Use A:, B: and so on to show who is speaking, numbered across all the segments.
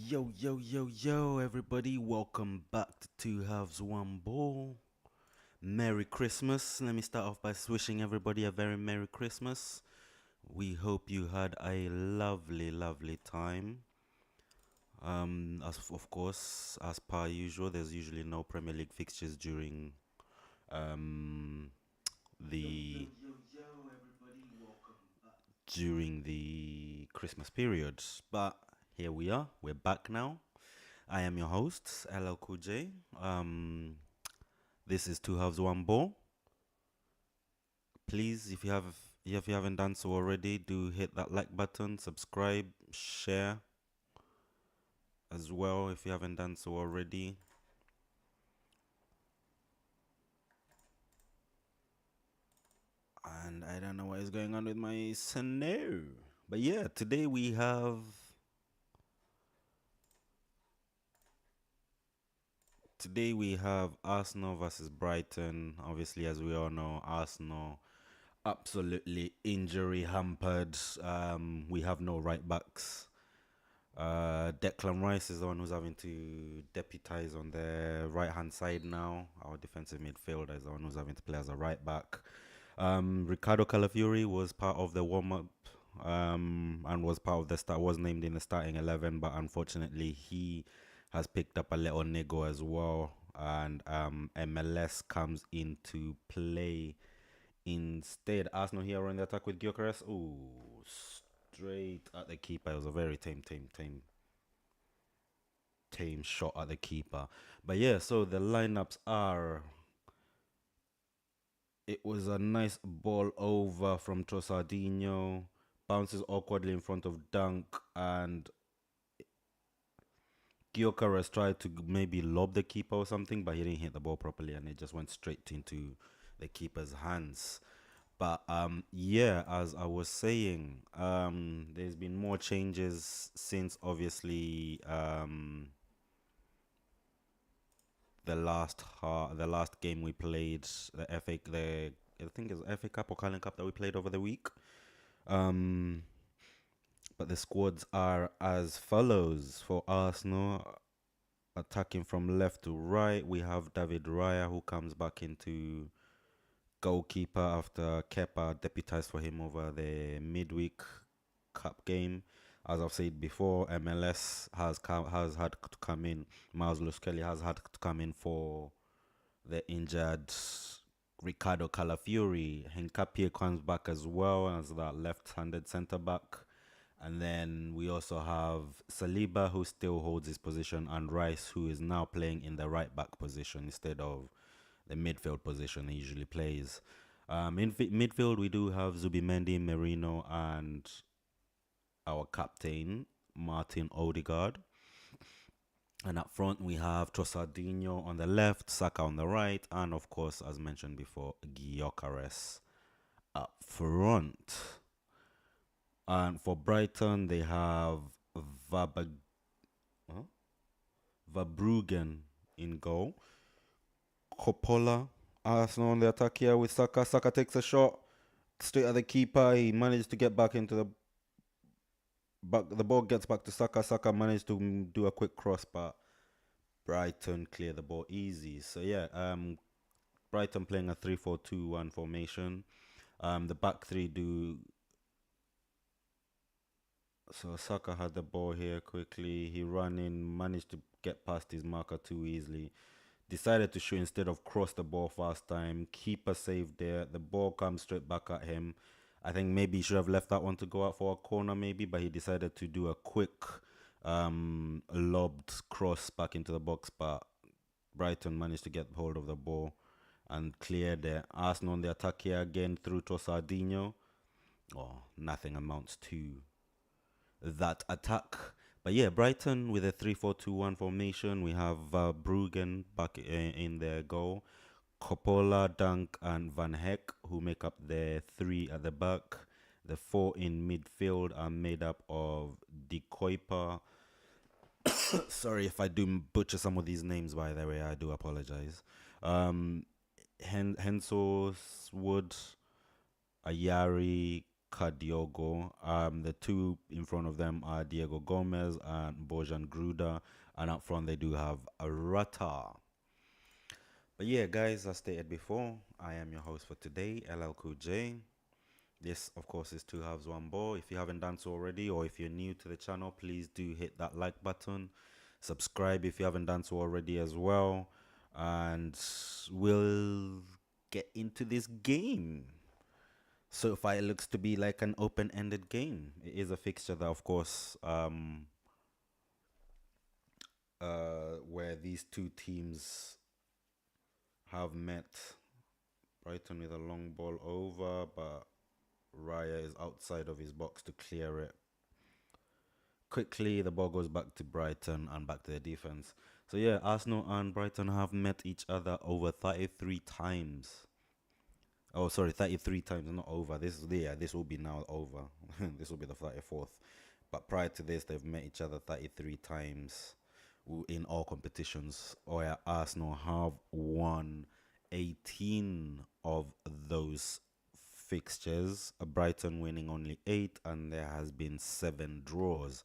A: Yo, yo, yo, yo, everybody, welcome back to 2Halves1Ball. Merry Christmas. Let me start off by wishing everybody a very Merry Christmas. We hope you had a lovely, lovely time. As of course, as per usual, there's usually no Premier League fixtures um the during the Christmas period. But here we are, we're back now. I am your host, LL Cool J. This is 2Halves1Ball. Please, if you haven't done so already, do hit that like button, subscribe, share as well if you haven't done so already. And I don't know what is going on with my snow. But yeah, today we have Arsenal versus Brighton. Obviously, as we all know, Arsenal absolutely injury hampered. We have no right backs. Declan Rice is the one who's having to deputize on the right hand side now. Our defensive midfielder is the one who's having to play as a right back. Ricardo Calafiori was part of the warm up and was part of the start. Was named in the starting 11, but unfortunately he has picked up a little niggle as well, and MLS comes into play instead. Arsenal here on the attack with Gyökeres. Ooh, straight at the keeper. It was a very tame shot at the keeper. But yeah, so the lineups are. It was a nice ball over from Trossardinho, bounces awkwardly in front of Dunk, and Gyökeres tried to maybe lob the keeper or something, but he didn't hit the ball properly, and it just went straight into the keeper's hands. But yeah, as I was saying, there's been more changes since obviously the last game we played, the I think it's FA Cup or Carling Cup that we played over the week. Um, but the squads are as follows for Arsenal. Attacking from left to right, we have David Raya who comes back into goalkeeper after Kepa deputized for him over the midweek cup game. As I've said before, MLS has had to come in. Miles Lewis Kelly has had to come in for the injured Ricardo Calafiori. Hincapie comes back as well as that left-handed centre back. And then we also have Saliba, who still holds his position, and Rice, who is now playing in the right back position instead of the midfield position he usually plays. In midfield, we do have Zubimendi, Merino, and our captain, Martin Odegaard. And up front, we have Trossardinho on the left, Saka on the right, and of course, as mentioned before, Gyökeres up front. And for Brighton, they have Vabag- huh? Verbruggen in goal. Coppola, Arsenal on the attack here with Saka. Saka takes a shot straight at the keeper. He managed to get back into the back. The ball gets back to Saka. Saka managed to do a quick cross, but Brighton clear the ball easy. So yeah, Brighton playing a 3-4-2-1 formation. The back three do. So Saka had the ball here quickly. He ran in, managed to get past his marker too easily. Decided to shoot instead of cross the ball fast time. Keeper saved there. The ball comes straight back at him. I think maybe he should have left that one to go out for a corner maybe, but he decided to do a quick lobbed cross back into the box, but Brighton managed to get hold of the ball and clear there. Arsenal on the attack here again through Trossardinho. Oh, nothing amounts to that attack. But yeah, Brighton with a 3-4-2-1 formation. We have Bruggen back in their goal. Coppola, Dunk, and Van Heck, who make up the three at the back. The four in midfield are made up of De Kuiper. Sorry if I do butcher some of these names, by the way, I do apologize. Hensos, Wood, Ayari, Cadiogo. The two in front of them are Diego Gomez and Bojan Gruda, and up front they do have Arata. But yeah, guys, as stated before, I am your host for today, LL Cool J. This, of course, is 2Halves1Ball. If you haven't done so already, or if you're new to the channel, please do hit that like button. Subscribe if you haven't done so already as well. And we'll get into this game. So far, it looks to be like an open-ended game. It is a fixture that, of course, where these two teams have met. Brighton with a long ball over, but Raya is outside of his box to clear it. Quickly, the ball goes back to Brighton and back to the defense. So yeah, Arsenal and Brighton have met each other over 33 times. Oh, sorry, 33 times, not over. This will be now over. This will be the 34th. But prior to this, they've met each other 33 times in all competitions. Where Arsenal have won 18 of those fixtures. Brighton winning only 8, and there has been 7 draws.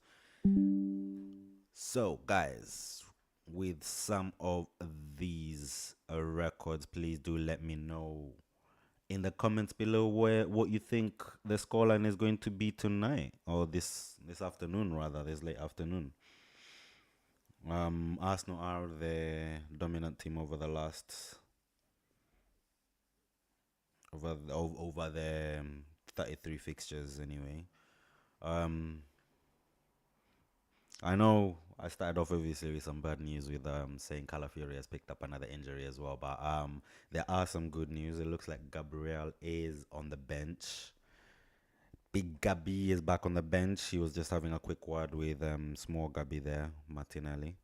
A: So, guys, with some of these records, please do let me know in the comments below what you think the scoreline is going to be tonight, or this afternoon, rather, this late afternoon. Arsenal are the dominant team over the last over the 33 fixtures anyway. I know I started off obviously with some bad news with saying Calafiori has picked up another injury as well, but there are some good news. It looks like Gabriel is on the bench. Big Gabi is back on the bench. He was just having a quick word with small Gabi there, Martinelli.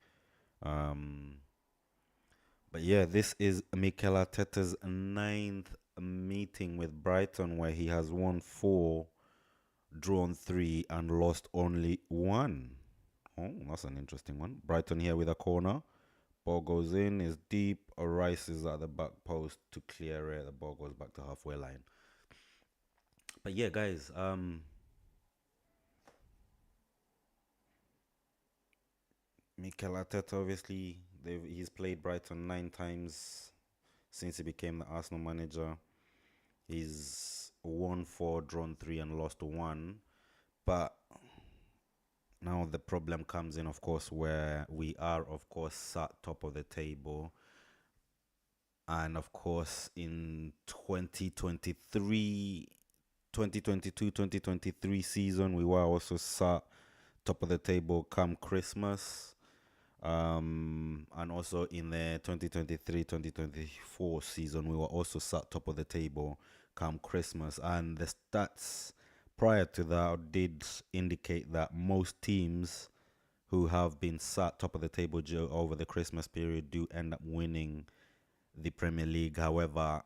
A: But yeah, this is Mikel Arteta's 9th meeting with Brighton, where he has won 4, drawn 3, and lost only 1. Oh, that's an interesting one. Brighton here with a corner. Ball goes in, is deep. Rice is at the back post to clear it. The ball goes back to halfway line. But yeah, guys, Mikel Arteta, obviously, he's played Brighton 9 times since he became the Arsenal manager. He's won 4, drawn 3, and lost 1. But now the problem comes in, of course, where we are, of course, sat top of the table. And, of course, in 2023 season, we were also sat top of the table come Christmas. And also in the 2023-2024 season, we were also sat top of the table come Christmas. And the stats prior to that did indicate that most teams who have been sat top of the table over the Christmas period do end up winning the Premier League. However,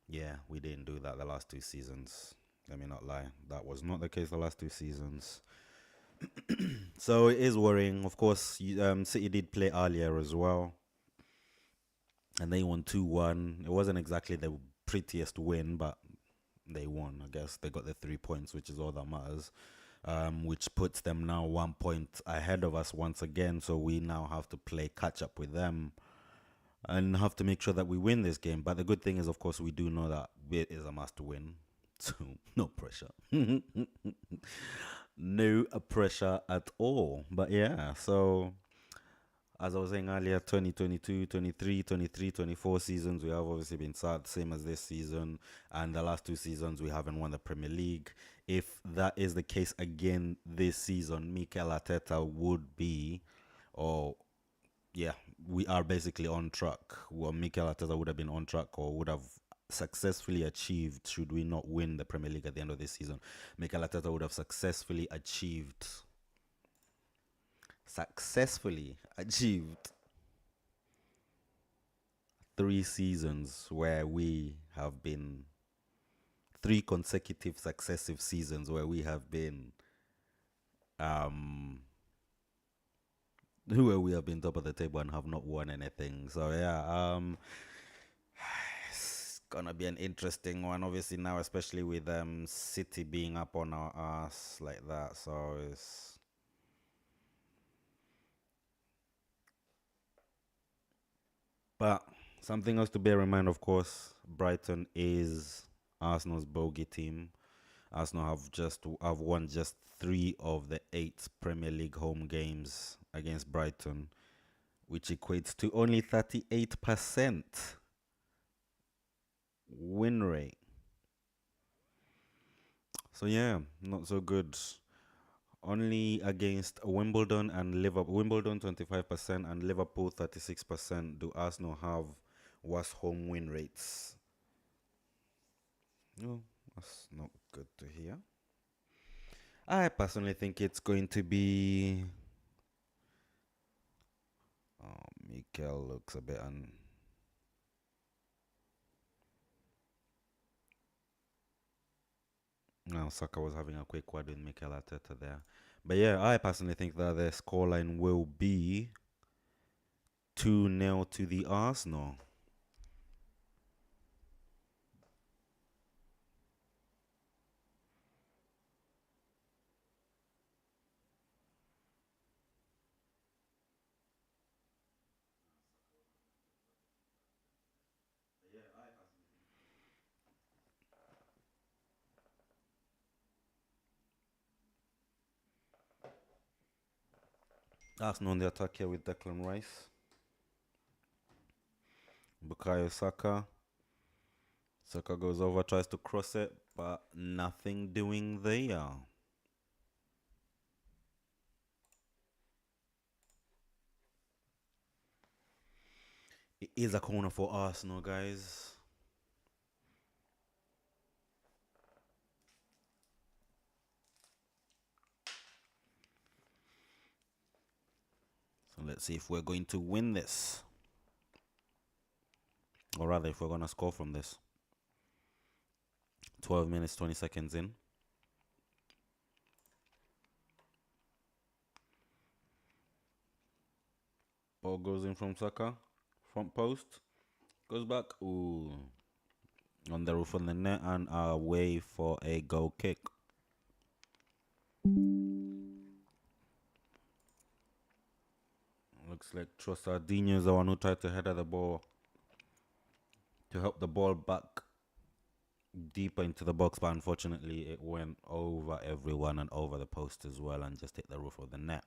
A: yeah, we didn't do that the last 2 seasons. Let me not lie. That was not the case the last 2 seasons. So it is worrying. Of course, City did play earlier as well, and they won 2-1. It wasn't exactly the prettiest win, but they won. I guess they got the 3 points, which is all that matters. Which puts them now 1 point ahead of us once again. So we now have to play catch up with them and have to make sure that we win this game. But the good thing is, of course, we do know that it is a must win. So no pressure. No pressure at all. But yeah, so as I was saying earlier, 2022, 23, 23, 24 seasons, we have obviously been sad, same as this season. And the last 2 seasons, we haven't won the Premier League. If that is the case again this season, Mikel Arteta would be, yeah, we are basically on track. Well, Mikel Arteta would have been on track, or would have successfully achieved, should we not win the Premier League at the end of this season, Mikel Arteta would have successfully achieved 3 seasons where we have been 3 consecutive successive seasons where we have been where we have been top of the table and have not won anything. So yeah, gonna be an interesting one, obviously now, especially with City being up on our ass like that. So it's but something else to bear in mind, of course. Brighton is Arsenal's bogey team. Arsenal have won just 3 of the 8 Premier League home games against Brighton, which equates to only 38% win rate. So yeah, not so good. Only against Wimbledon and Liverpool. Wimbledon 25% and Liverpool 36% do Arsenal have worse home win rates. No, that's not good to hear. I personally think it's going to be. Oh, Mikel looks a bit No, Saka was having a quick word with Mikel Arteta there. But yeah, I personally think that the scoreline will be 2-0 to the Arsenal. Arsenal on the attack here with Declan Rice. Bukayo Saka. Saka goes over, tries to cross it, but nothing doing there. It is a corner for Arsenal, guys. So let's see if we're going to win this. Or rather, if we're going to score from this. 12 minutes, 20 seconds in. Ball goes in from Saka. Front post. Goes back. Ooh. On the roof of the net and away for a goal kick. Looks like Trossardinho is the one who tried to header the ball to help the ball back deeper into the box, but unfortunately it went over everyone and over the post as well and just hit the roof of the net.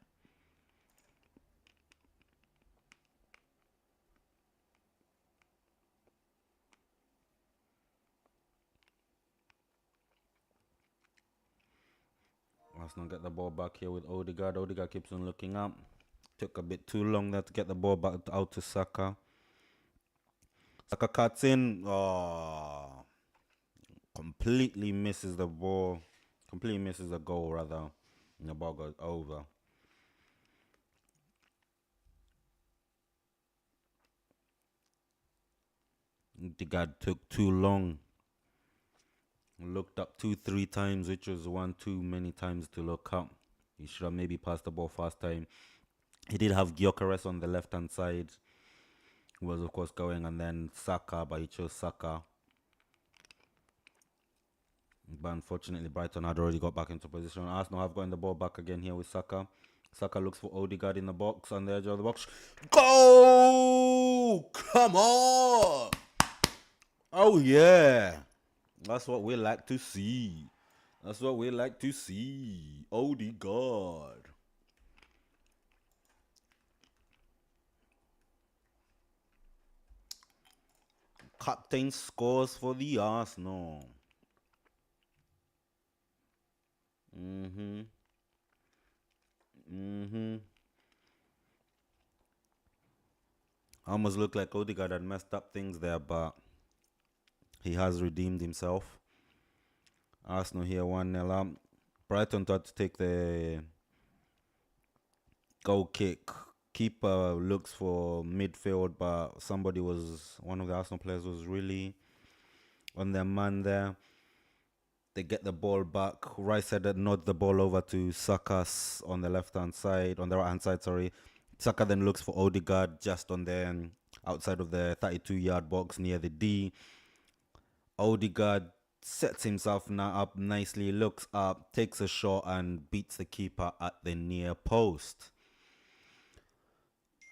A: Arsenal get the ball back here with Odegaard. Odegaard keeps on looking up. Took a bit too long there to get the ball back out to Saka. Saka cuts in. Oh, completely misses the ball. Completely misses the goal, rather. And the ball goes over. Odegaard took too long. Looked up 2-3 times, which was one too many times to look up. He should have maybe passed the ball fast time. He did have Gyökeres on the left hand side, who was of course going, and then Saka, but he chose Saka. But unfortunately, Brighton had already got back into position. Arsenal have gotten the ball back again here with Saka. Saka looks for Odegaard in the box, on the edge of the box. Go! Come on! Oh yeah! That's what we like to see. That's what we like to see. Odegaard. Captain scores for the Arsenal. Almost looked like Odegaard had messed up things there, but he has redeemed himself. Arsenal here 1-0 up. Brighton tried to take the goal kick. Keeper looks for midfield, but one of the Arsenal players was really on their man there. They get the ball back. Rice headed nods the ball over to Saka on the right-hand side, sorry. Saka then looks for Odegaard just on the outside of the 32-yard box near the D. Odegaard sets himself now up nicely, looks up, takes a shot, and beats the keeper at the near post.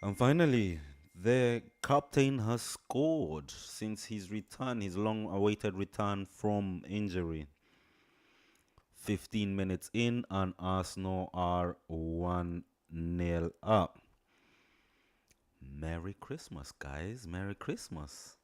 A: And finally, the captain has scored since his return, his long awaited return from injury. 15 minutes in, and Arsenal are 1-0 up. Merry Christmas, guys. Merry Christmas.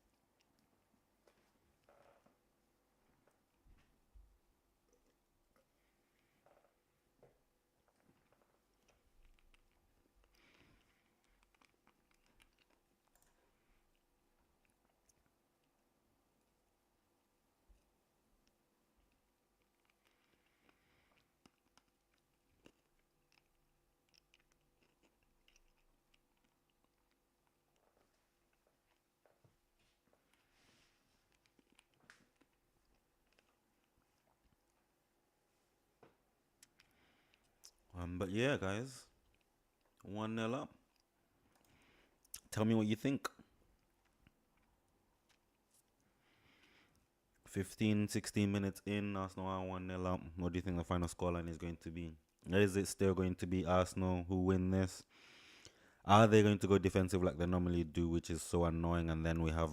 A: But yeah, guys, 1-0 up. Tell me what you think. 15, 16 minutes in, Arsenal are 1-0 up. What do you think the final scoreline is going to be? Is it still going to be Arsenal who win this? Are they going to go defensive like they normally do, which is so annoying, and then we have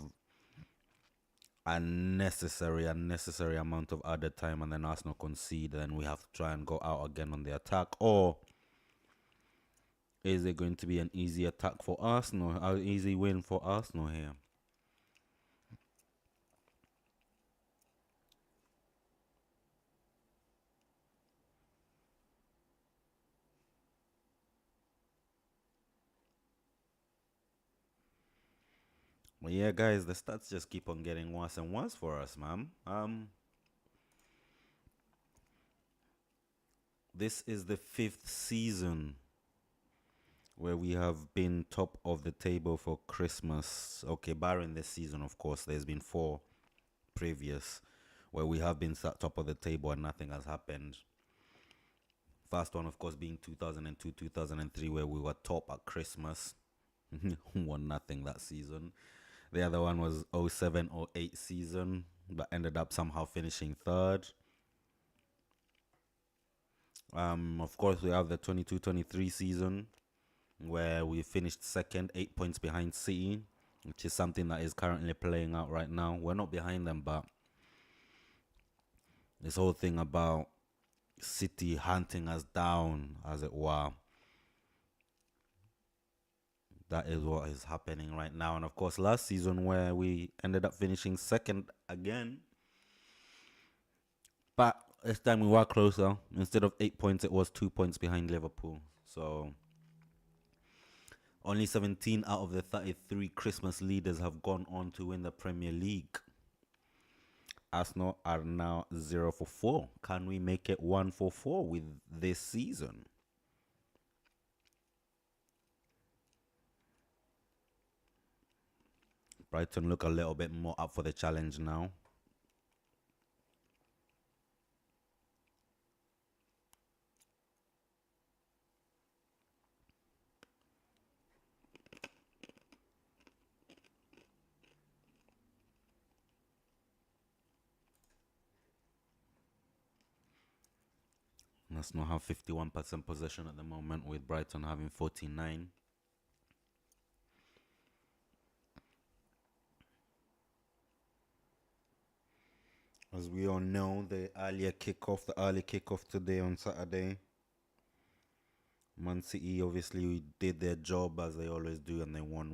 A: unnecessary amount of added time, and then Arsenal concede, and we have to try and go out again on the attack? Or is it going to be an easy attack for Arsenal, an easy win for Arsenal here? Well, yeah, guys, the stats just keep on getting worse and worse for us, man. This is the 5th season where we have been top of the table for Christmas. Okay, barring this season, of course, there's been 4 previous where we have been sat top of the table and nothing has happened. First one, of course, being 2002, 2003, where we were top at Christmas. Won nothing that season. The other one was 07, 08 season, but ended up somehow finishing 3rd. Of course, we have the 22-23 season where we finished 2nd, 8 points behind City, which is something that is currently playing out right now. We're not behind them, but this whole thing about City hunting us down, as it were, that is what is happening right now. And of course, last season where we ended up finishing 2nd again, but this time we were closer. Instead of 8 points, it was 2 points behind Liverpool. So only 17 out of the 33 Christmas leaders have gone on to win the Premier League. Arsenal are now 0 for 4. Can we make it 1 for 4 with this season? Brighton look a little bit more up for the challenge now. Arsenal have 51% possession at the moment, with Brighton having 49%. As we all know, the early kickoff today on Saturday. Man City obviously did their job as they always do, and they won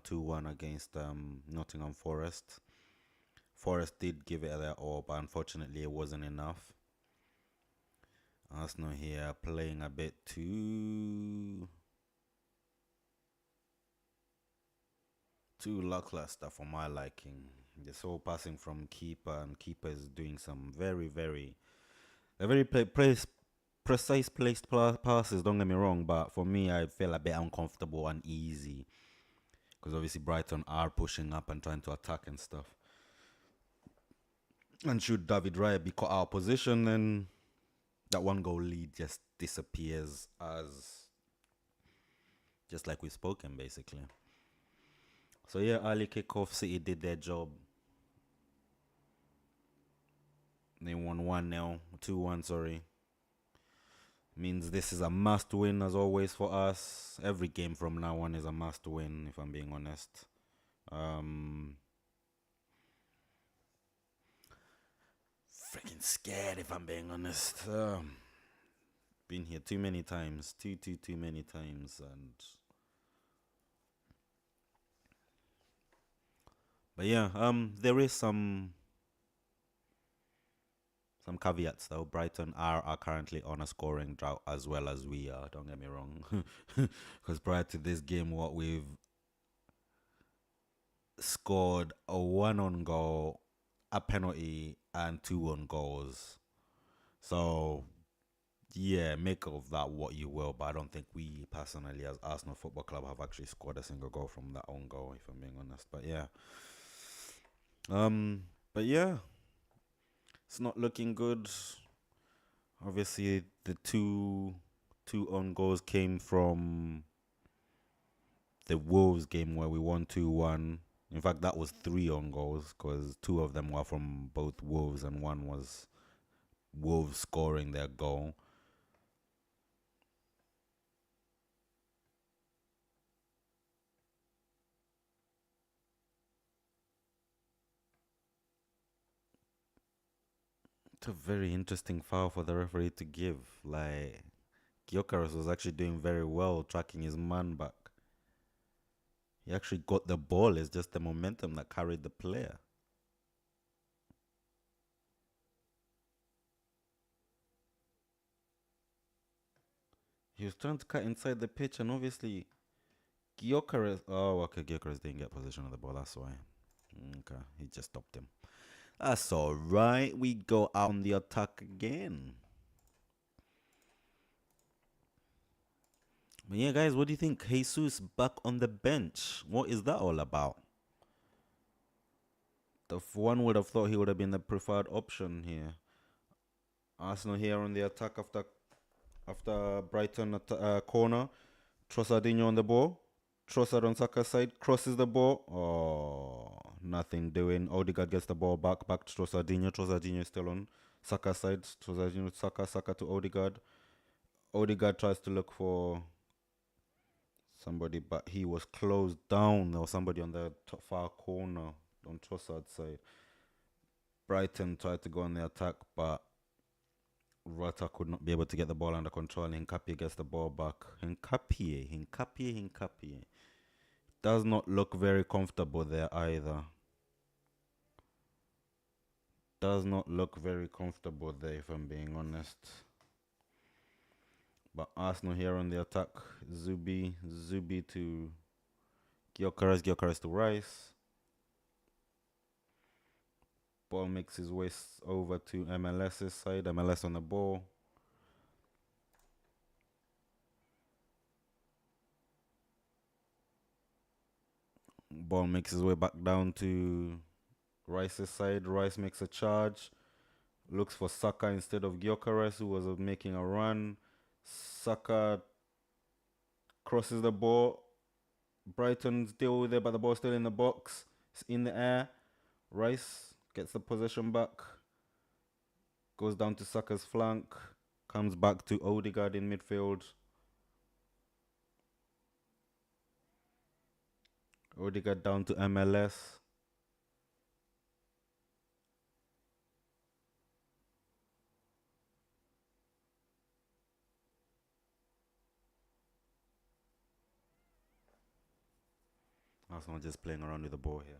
A: 2-1 against Nottingham Forest. Forest did give it their all, but unfortunately it wasn't enough. Arsenal here playing a bit too lackluster for my liking. This whole passing from keeper, and keeper is doing some very precise placed passes. Don't get me wrong, but for me, I feel a bit uncomfortable, uneasy, because obviously Brighton are pushing up and trying to attack and stuff. And should David Raya be caught out of position, then that 1-goal lead just disappears, as just like we've spoken, basically. So yeah, early kickoff, City did their job. They won 1-0, 2-1, sorry. Means this is a must win as always for us. Every game from now on is a must win, if I'm being honest. Freaking scared, if I'm being honest. Been here too many times, too many times, and but yeah, there is some caveats though. Brighton are currently on a scoring drought as well as we are. Don't get me wrong, because prior to this game, what we've scored a one on goal, a penalty, and two on goals. So yeah, make of that what you will. But I don't think we personally, as Arsenal Football Club, have actually scored a single goal from that own goal, if I'm being honest. But yeah, um, but yeah, it's not looking good. Obviously, the two own goals came from the Wolves game where we won 2-1. In fact, that was three own goals because two of them were from both Wolves and one was Wolves scoring their goal. It's a very interesting foul for the referee to give. Like, Gyökeres was actually doing very well tracking his man back. He actually got the ball. It's just the momentum that carried the player. He was trying to cut inside the pitch, and obviously Gyökeres. Oh, okay. Gyökeres didn't get possession of the ball. That's why. Okay, he just stopped him. That's all right. We go out on the attack again. But yeah, guys, what do you think? Jesus back on the bench. What is that all about? One would have thought he would have been the preferred option here. Arsenal here on the attack after Brighton corner. Trossardinho on the ball. Trossard on Saka's side. Crosses the ball. Oh, nothing doing. Odegaard gets the ball back to Trossardinho. Trossardinho is still on Saka's side. Trossardinho to Saka to Odegaard. Odegaard tries to look for somebody, but he was closed down. There was somebody on the top far corner on Trossard's side. Brighton tried to go on the attack, but Rata could not be able to get the ball under control. Hincapie gets the ball back. Hincapie. Does not look very comfortable there either. Does not look very comfortable there, if I'm being honest. But Arsenal here on the attack. Zubi to Gyökeres to Rice. Ball makes his way over to MLS's side. MLS on the ball. Ball makes his way back down to Rice's side. Rice makes a charge. Looks for Saka instead of Gyökeres, who was making a run. Saka crosses the ball. Brighton still there, but the ball's still in the box. It's in the air. Rice gets the possession back. Goes down to Saka's flank. Comes back to Odegaard in midfield. Odegaard down to MLS. Arsenal just playing around with the ball here.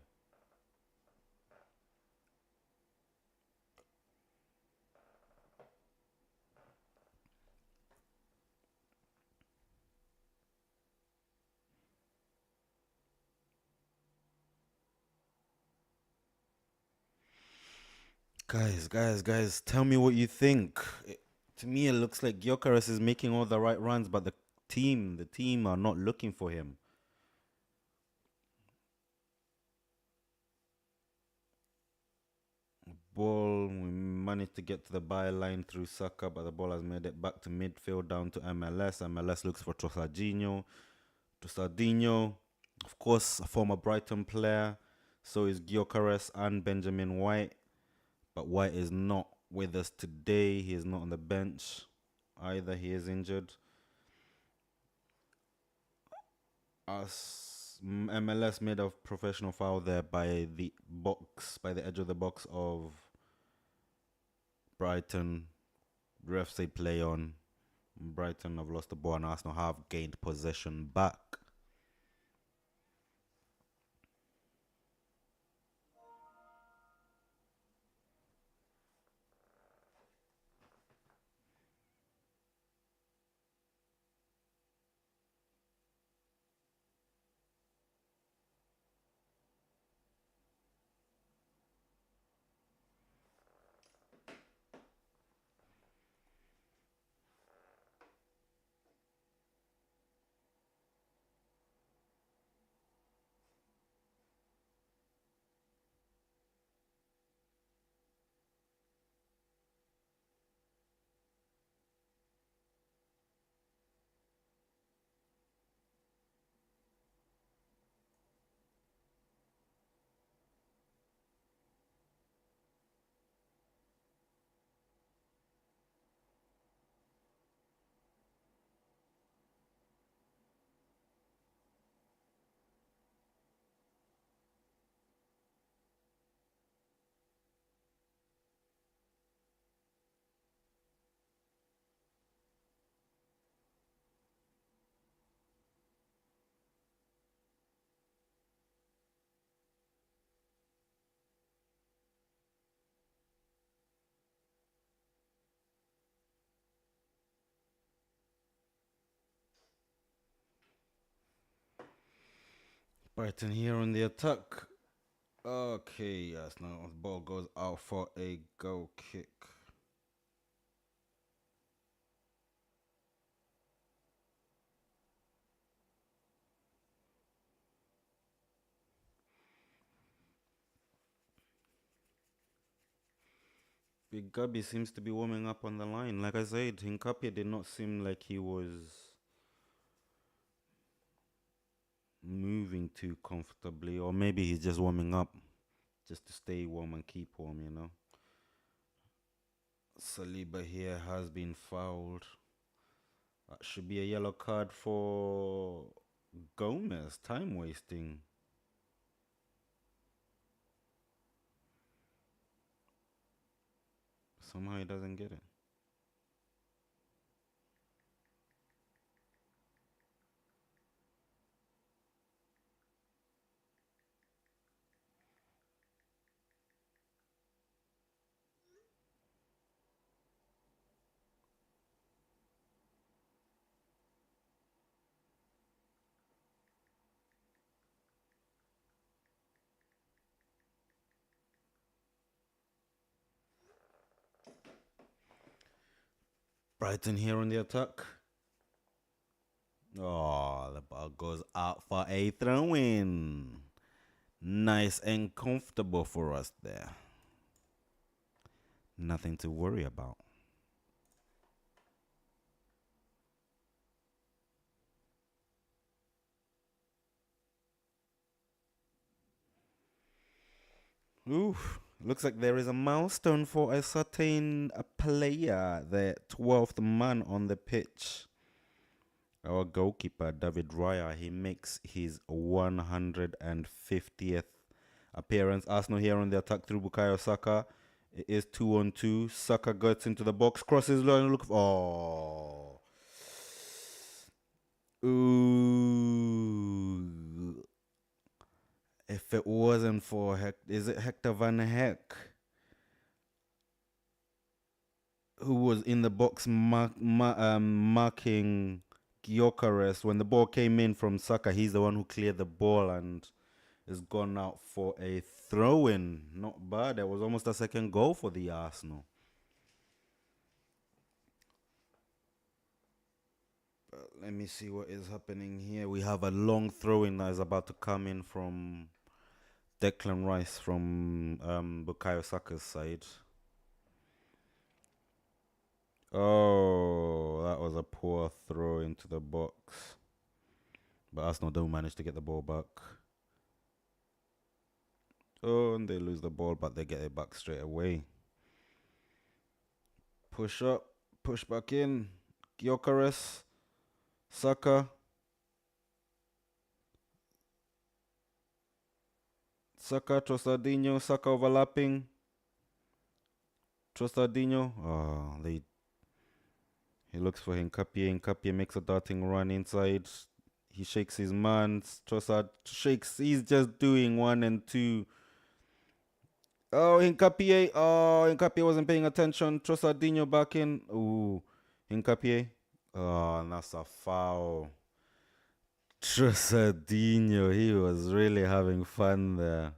A: Guys, tell me what you think. To me, it looks like Gyökeres is making all the right runs, but the team are not looking for him. Ball, we managed to get to the byline through Saka, but the ball has made it back to midfield down to MLS. MLS looks for Trossardinho. Of course, a former Brighton player. So is Gyökeres and Benjamin White. But White is not with us today. He is not on the bench either. He is injured. MLS made a professional foul there by the edge of the box of Brighton. Refs say play on. Brighton have lost the ball and Arsenal have gained possession back. Brighton here on the attack. Okay, yes, now the ball goes out for a goal kick. Big Gubby seems to be warming up on the line. Like I said, Hincapie did not seem like he was moving too comfortably, or maybe he's just warming up just to stay warm and keep warm, you know. Saliba here has been fouled. That should be a yellow card for Gomez. Time wasting. Somehow he doesn't get it. Brighton here on the attack. Oh, the ball goes out for a throw-in. Nice and comfortable for us there. Nothing to worry about. Oof. Looks like there is a milestone for a certain player, the 12th man on the pitch. Our goalkeeper, David Raya, he makes his 150th appearance. Arsenal here on the attack through Bukayo Saka. It is 2-on-2. Saka gets into the box, crosses line, look. Oh. Ooh. If it wasn't for is it Hector Van Heck, who was in the box marking Gyökeres when the ball came in from Saka? He's the one who cleared the ball and is gone out for a throw-in. Not bad. It was almost a second goal for the Arsenal. Let me see what is happening here. We have a long throw-in that is about to come in from Declan Rice from Bukayo Saka's side. Oh, that was a poor throw into the box. But Arsenal don't manage to get the ball back. Oh, and they lose the ball, but they get it back straight away. Push up, push back in. Gyökeres, Saka. Saka, Trossardinho, Saka overlapping. Trossardinho. He looks for Nkapie. Nkapie makes a darting run inside. He shakes his man. Trossard shakes. He's just doing 1 and 2. Oh, Nkapie. Oh, Nkapie wasn't paying attention. Trossardinho back in. Ooh, Nkapie. Oh, and that's a foul. Trossardinho, he was really having fun there.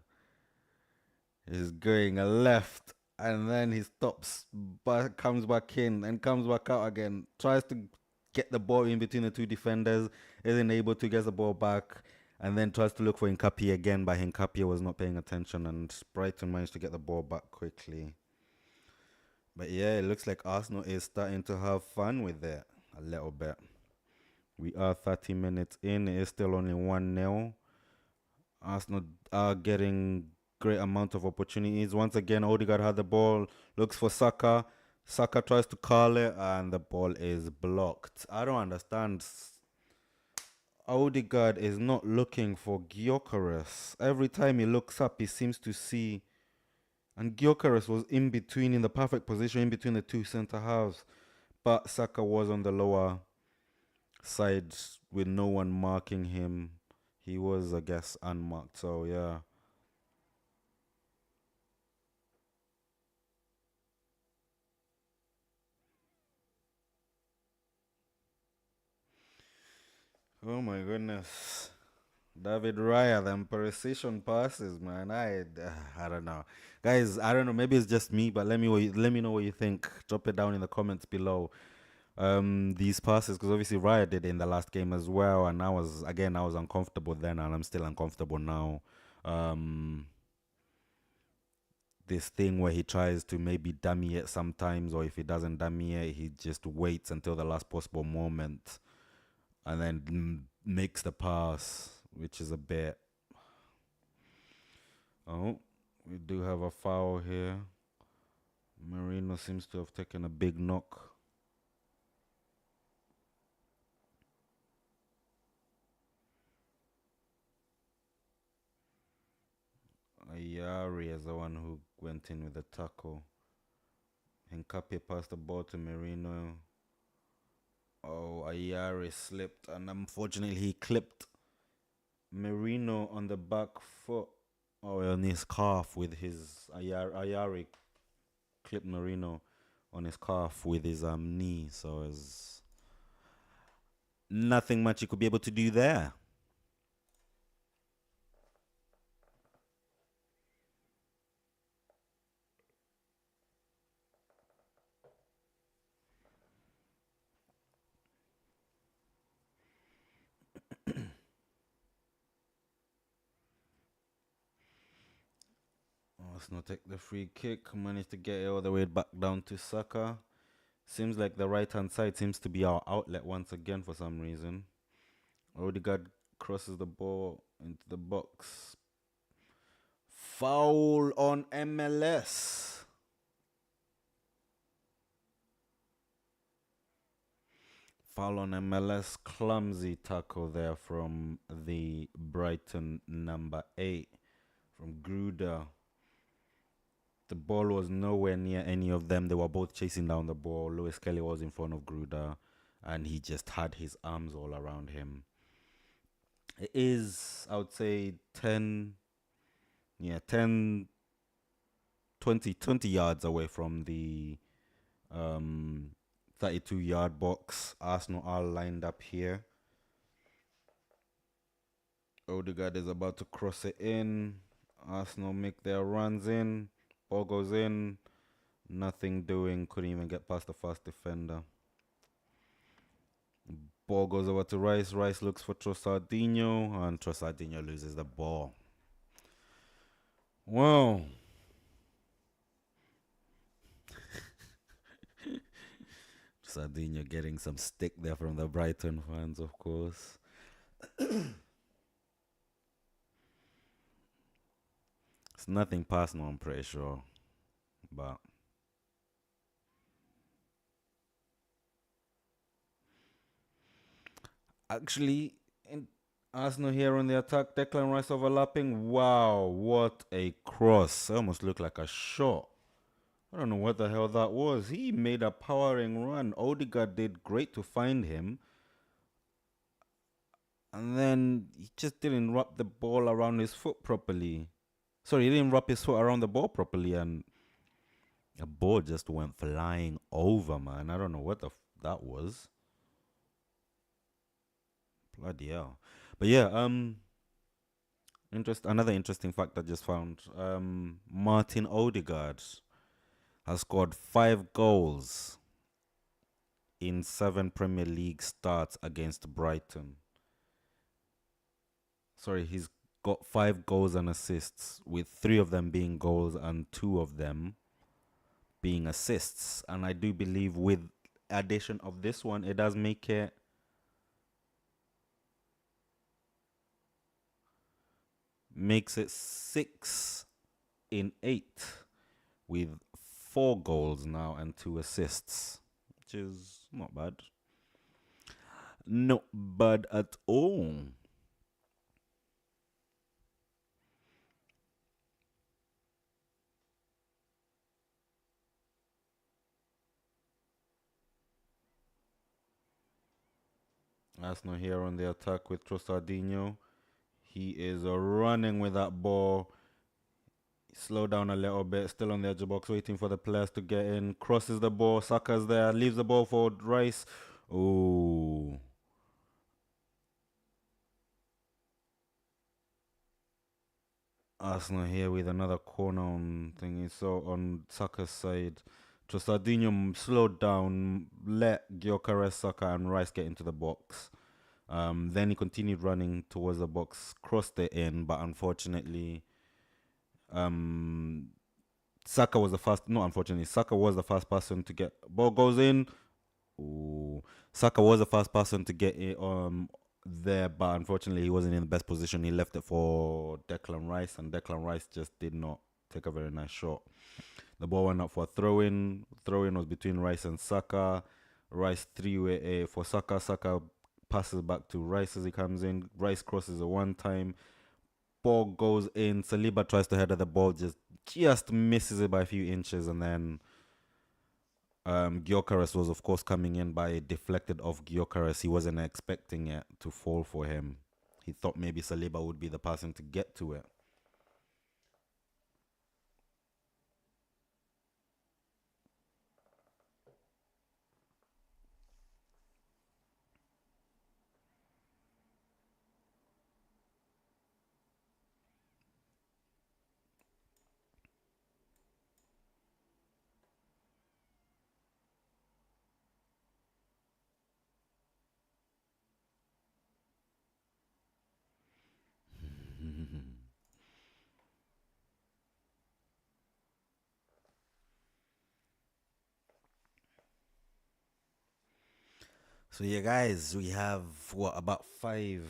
A: He's going left, and then he stops, but comes back in and comes back out again. Tries to get the ball in between the two defenders, isn't able to get the ball back, and then tries to look for Nkapie again, but Nkapie was not paying attention, and Brighton managed to get the ball back quickly. But yeah, it looks like Arsenal is starting to have fun with it a little bit. We are 30 minutes in. It is still only 1-0. Arsenal are getting great amount of opportunities. Once again, Odegaard had the ball, looks for Saka. Saka tries to call it, and the ball is blocked. I don't understand. Odegaard is not looking for Gyökeres. Every time he looks up, he seems to see. And Gyökeres was in between, in the perfect position, in between the two centre halves. But Saka was on the lower side with no one marking him. He was, I guess, unmarked. So, yeah. Oh my goodness. David Raya, them precision passes, man. I don't know. Guys, I don't know. Maybe it's just me, but let me know what you think. Drop it down in the comments below. These passes, because obviously Raya did it in the last game as well, and I was uncomfortable then, and I'm still uncomfortable now. This thing where he tries to maybe dummy it sometimes, or if he doesn't dummy it, he just waits until the last possible moment and then makes the pass, which is a bit. Oh, we do have a foul here. Marino seems to have taken a big knock. Ayari is the one who went in with the tackle. Nkapie passed the ball to Marino. Oh, Ayari slipped, and unfortunately he clipped Marino on the back foot. Oh, on his calf with his Ayari clipped Marino on his calf with his knee. So it's nothing much he could be able to do there. Arsenal take the free kick, managed to get it all the way back down to Saka. Seems like the right hand side seems to be our outlet once again for some reason. Odegaard crosses the ball into the box. Foul on MLS. Foul on MLS. Clumsy tackle there from the Brighton number 8 from Gruder. The ball was nowhere near any of them. They were both chasing down the ball. Lewis Kelly was in front of Gruder, and he just had his arms all around him. It is, I would say, 10, 20 yards away from the 32-yard box. Arsenal are lined up here. Odegaard is about to cross it in. Arsenal make their runs in. Ball goes in. Nothing doing. Couldn't even get past the fast defender. Ball goes over to Rice. Rice looks for Trossardinho, and Trossardinho loses the ball. Wow. Trossardinho getting some stick there from the Brighton fans, of course. It's nothing personal, I'm pretty sure. But Actually, in Arsenal here on the attack, Declan Rice overlapping. Wow, what a cross. It almost looked like a shot. I don't know what the hell that was. He made a powering run. Odegaard did great to find him. And then he just didn't wrap the ball around his foot properly. Sorry, he didn't wrap his foot around the ball properly. And the ball just went flying over, man. I don't know what that was. Bloody hell. But yeah, another interesting fact I just found. Martin Odegaard has scored 5 goals in 7 Premier League starts against Brighton. Sorry, he's got 5 goals and assists, with 3 of them being goals and 2 of them being assists. And I do believe with addition of this one, it does make it makes it 6 in 8 with 4 goals now and 2 assists, which is not bad. Not bad at all. Arsenal here on the attack with Trossardinho. He is running with that ball. Slow down a little bit. Still on the edge of the box, waiting for the players to get in. Crosses the ball. Saka's there. Leaves the ball for Rice. Oh. Arsenal here with another corner on thingy. So on Saka's side, Trossardinho slowed down, let Gyökeres, Saka, and Rice get into the box. Then he continued running towards the box, crossed it in, but unfortunately, Saka was the first. No, unfortunately, Saka was the first person to get. Ball goes in. Ooh. Saka was the first person to get it there, but unfortunately, he wasn't in the best position. He left it for Declan Rice, and Declan Rice just did not take a very nice shot. The ball went up for a throw in. Throw in was between Rice and Saka. Rice three-way for Saka. Saka passes back to Rice as he comes in. Rice crosses a one-time. Ball goes in. Saliba tries to header the ball, just misses it by a few inches, and then Gyökeres was of course coming in, by deflected off Gyökeres. He wasn't expecting it to fall for him. He thought maybe Saliba would be the person to get to it. So yeah, guys, we have what, about five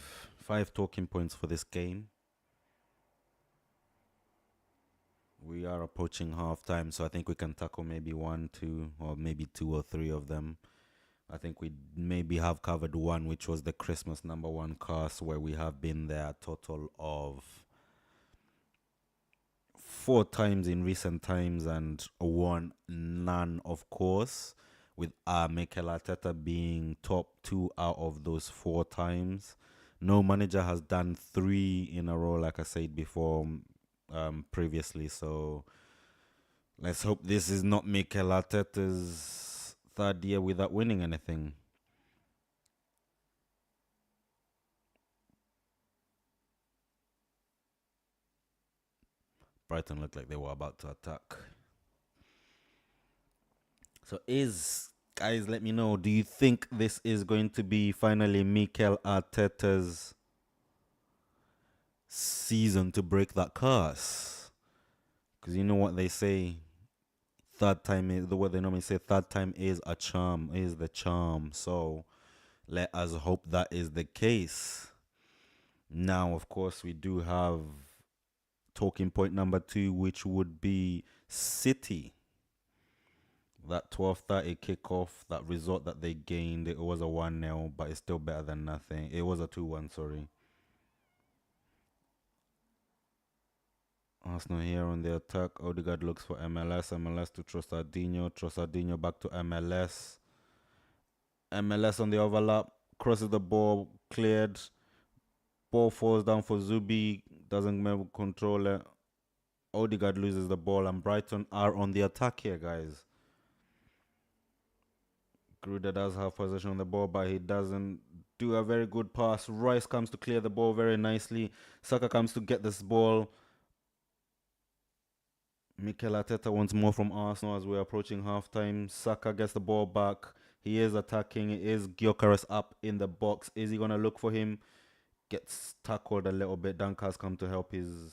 A: talking points for this game. We are approaching half time, so I think we can tackle maybe 1, 2, or maybe 2 or 3 of them. I think we maybe have covered one, which was the Christmas #1 cast, where we have been there a total of 4 times in recent times and won none, of course, with Mikel Arteta being top 2 out of those 4 times. No manager has done 3 in a row, like I said before, previously. So let's hope this is not Mikel Arteta's 3rd year without winning anything. Brighton looked like they were about to attack. So guys, let me know, do you think this is going to be finally Mikel Arteta's season to break that curse? Because you know what they say, what they normally say, third time is a charm, is the charm. So let us hope that is the case. Now, of course, we do have talking point number 2, which would be City. That 12:30 kickoff, that result that they gained, it was a 1-0, but it's still better than nothing. It was a 2-1, sorry. Arsenal here on the attack. Odegaard looks for MLS. MLS to Trossardinho. Trossardinho back to MLS. MLS on the overlap. Crosses the ball. Cleared. Ball falls down for Zubi. Doesn't able to control it. Odegaard loses the ball. And Brighton are on the attack here, guys. Gruder does have possession on the ball, but he doesn't do a very good pass. Rice comes to clear the ball very nicely. Saka comes to get this ball. Mikel Arteta wants more from Arsenal as we're approaching halftime. Saka gets the ball back. He is attacking. It is Gyökeres up in the box. Is he going to look for him? Gets tackled a little bit. Dunk has come to help his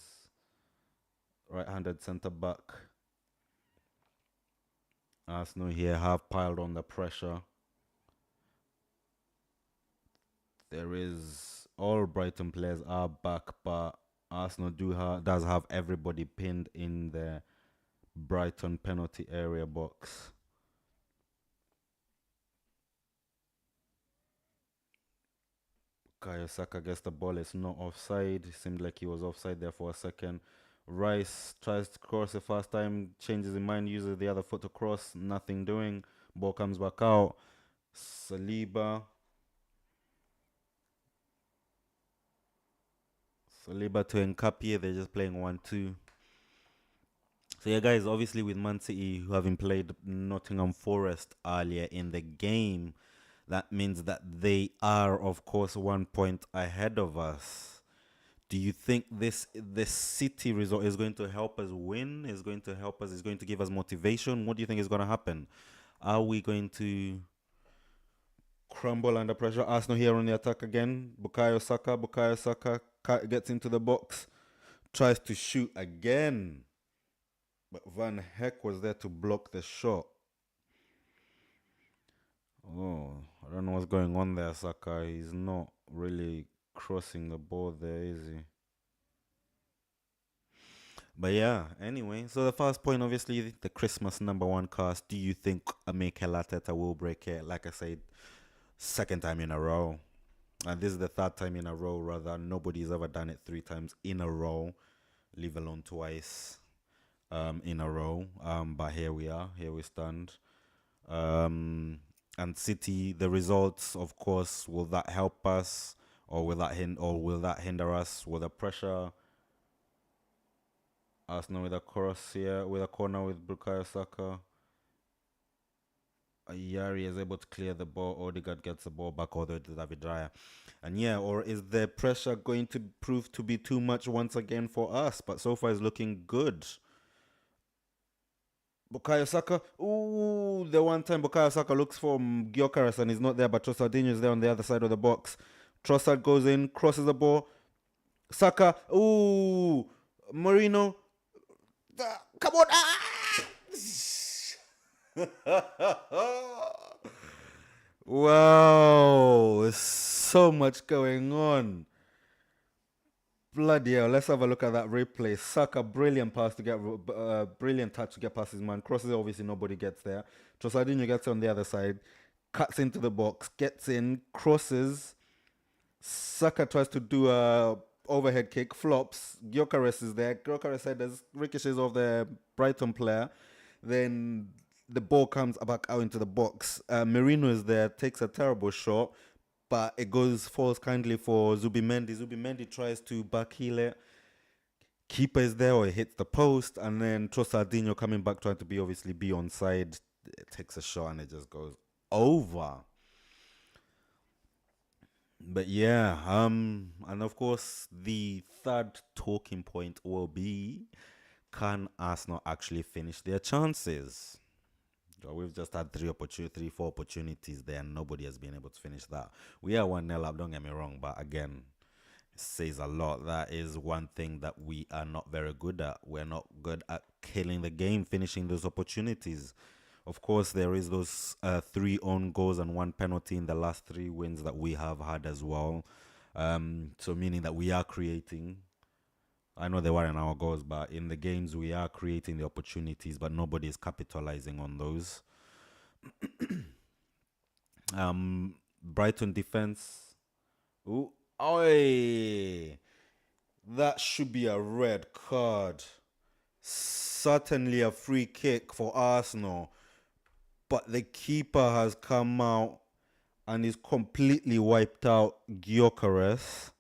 A: right-handed centre-back. Arsenal here have piled on the pressure. There is... all Brighton players are back, but Arsenal does have everybody pinned in the Brighton penalty area box. Bukayo Saka gets the ball. It's not offside. It seemed like he was offside there for a second. Rice tries to cross the first time, changes his mind, uses the other foot to cross. Nothing doing. Ball comes back out. Saliba to Nkapie. They're just playing 1-2. So yeah, guys, obviously with Man City who having played Nottingham Forest earlier in the game, that means that they are, of course, 1 point ahead of us. Do you think this City result is going to help us win? Is going to help us? Is going to give us motivation? What do you think is going to happen? Are we going to crumble under pressure? Arsenal here on the attack again. Bukayo Saka gets into the box, tries to shoot again. But Van Heck was there to block the shot. Oh, I don't know what's going on there, Saka. He's not really crossing the ball there, is he? But yeah, anyway. So the first point, obviously, the Christmas #1 cast. Do you think Mikel Arteta will break it? Like I said, second time in a row. And this is the third time in a row, rather. Nobody's ever done it 3 times in a row, leave alone twice. In a row. But here we are. Here we stand. And City, the results, of course, will that help us, or will that hinder us? Will the pressure? Arsenal with a cross here, with a corner with Bukayo Saka. Yari is able to clear the ball. Odegaard gets the ball back all the way to David Raya. And yeah, or is the pressure going to prove to be too much once again for us? But so far it's looking good. Bukayo Saka. Ooh, the one time Bukayo Saka looks for Gyökeres and he's not there, but Trossardinho is there on the other side of the box. Trossard goes in, crosses the ball. Saka. Ooh, Marino. Come on. Wow, there's so much going on. Bloody hell, let's have a look at that replay. Saka, brilliant pass to get, brilliant touch to get past his man. Crosses, obviously nobody gets there. Trossardinho gets on the other side, cuts into the box, gets in, crosses. Saka tries to do a overhead kick, flops. Gyökeres is there. Gyökeres headers, ricochets off the Brighton player. Then the ball comes back out into the box. Merino is there, takes a terrible shot, but it falls kindly for Zubimendi. Zubimendi tries to backheel it. Keeper is there, or it hits the post, and then Trossardinho coming back trying to be onside. It takes a shot and it just goes over. But yeah, and of course the third talking point will be, can Arsenal actually finish their chances? Well, we've just had 4 opportunities there and nobody has been able to finish that. We are 1-0 up, don't get me wrong, but again, it says a lot. That is one thing that we are not very good at. We're not good at killing the game, finishing those opportunities. Of course, there is those 3 own goals and 1 penalty in the last 3 wins that we have had as well. So meaning that we are creating. I know they weren't our goals, but in the games we are creating the opportunities, but nobody is capitalizing on those. Brighton defense. Ooh, oi! That should be a red card. Certainly a free kick for Arsenal, but the keeper has come out and is completely wiped out Gyökeres.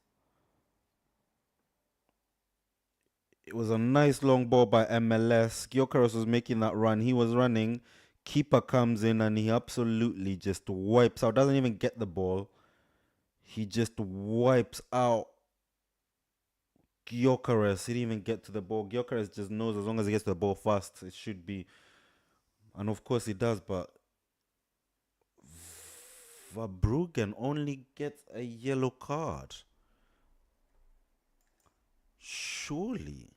A: It was a nice long ball by MLS. Gyökeres was making that run. He was running. Keeper comes in and he absolutely just wipes out. Doesn't even get the ball. He just wipes out Gyökeres. He didn't even get to the ball. Gyökeres just knows as long as he gets to the ball fast, it should be. And of course he does, but Verbruggen only gets a yellow card. Surely.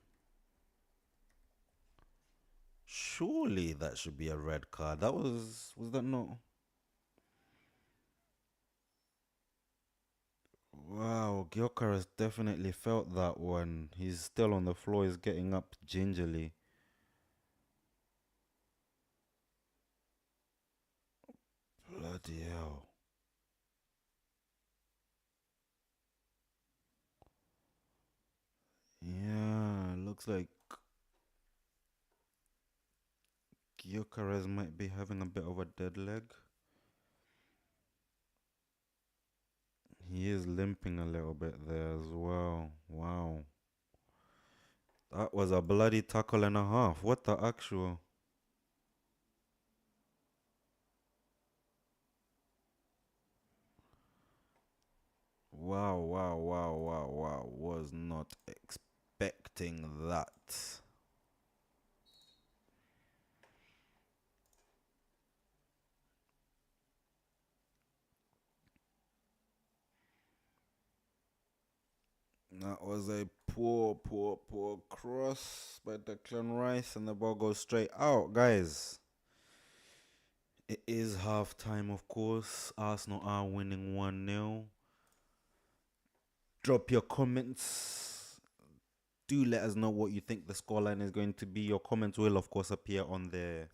A: Surely that should be a red card. Was that not? Wow, Gyökeres definitely felt that one. He's still on the floor, he's getting up gingerly. Bloody hell. Yeah, looks like Gyökeres might be having a bit of a dead leg. He is limping a little bit there as well. Wow. That was a bloody tackle and a half. What the actual? Wow, wow, wow, wow, wow. Was not expecting that. That was a poor, poor, poor cross by Declan Rice, and the ball goes straight out, guys. It is half time, of course. Arsenal are winning 1-0. Drop your comments. Do let us know what you think the scoreline is going to be. Your comments will, of course, appear on the,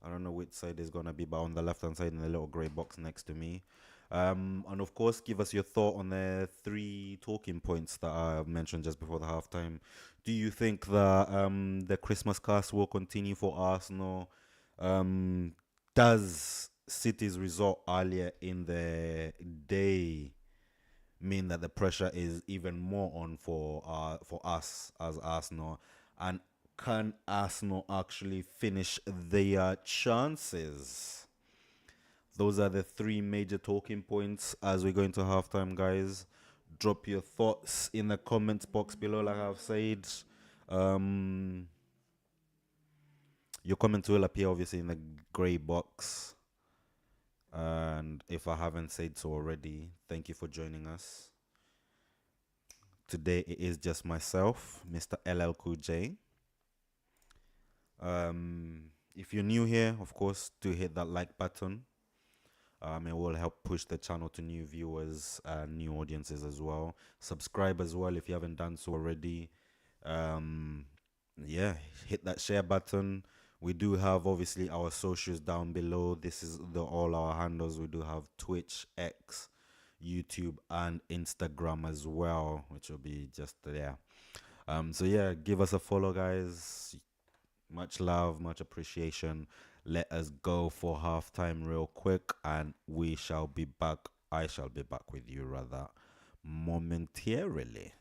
A: I don't know which side it's going to be, but on the left hand side in the little grey box next to me. And of course, give us your thought on the three talking points that I mentioned just before the halftime. Do you think that the Christmas cast will continue for Arsenal? Um, does City's result earlier in the day mean that the pressure is even more on for us as Arsenal? And can Arsenal actually finish their chances? Those are the three major talking points as we go into halftime, guys. Drop your thoughts in the comments box below, like I've said. Um, your comments will appear obviously in the grey box. And if I haven't said so already, thank you for joining us. Today it is just myself, Mr. LL Cool J. If you're new here, of course, do hit that like button. It will help push the channel to new viewers and new audiences as well. Subscribe as well if you haven't done so already. Um, yeah, hit that share button. We do have obviously our socials down below. This is all our handles. We do have Twitch, X, YouTube, and Instagram as well, which will be just there. So yeah, give us a follow, guys. Much love, much appreciation. Let us go for halftime real quick, and we shall be back. I shall be back with you rather momentarily.